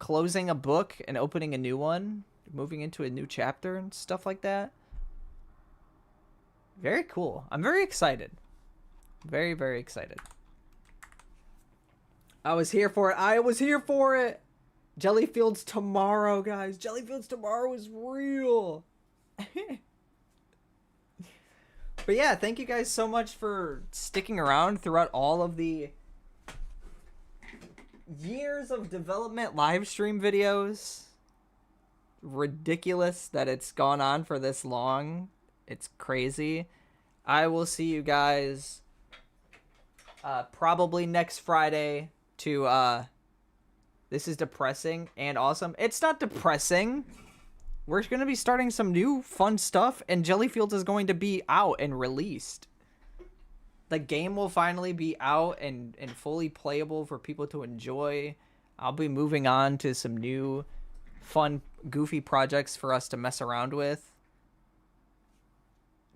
Closing a book and opening a new one. Moving into a new chapter and stuff like that. Very cool. I'm very excited. Very, very excited. I was here for it. I was here for it. Jellyfield's tomorrow, guys. Jellyfield's tomorrow is real. But yeah, thank you guys so much for sticking around throughout all of the years of development live stream videos. Ridiculous that it's gone on for this long. It's crazy. I will see you guys probably next Friday to this is depressing and awesome. It's not depressing. We're going to be starting some new fun stuff, and Jellyfields is going to be out and released. The game will finally be out and fully playable for people to enjoy. I'll be moving on to some new fun, goofy projects for us to mess around with.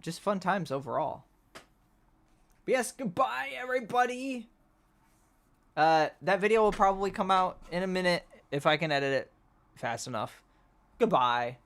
Just fun times overall. But yes, goodbye, everybody. That video will probably come out in a minute if I can edit it fast enough. Goodbye.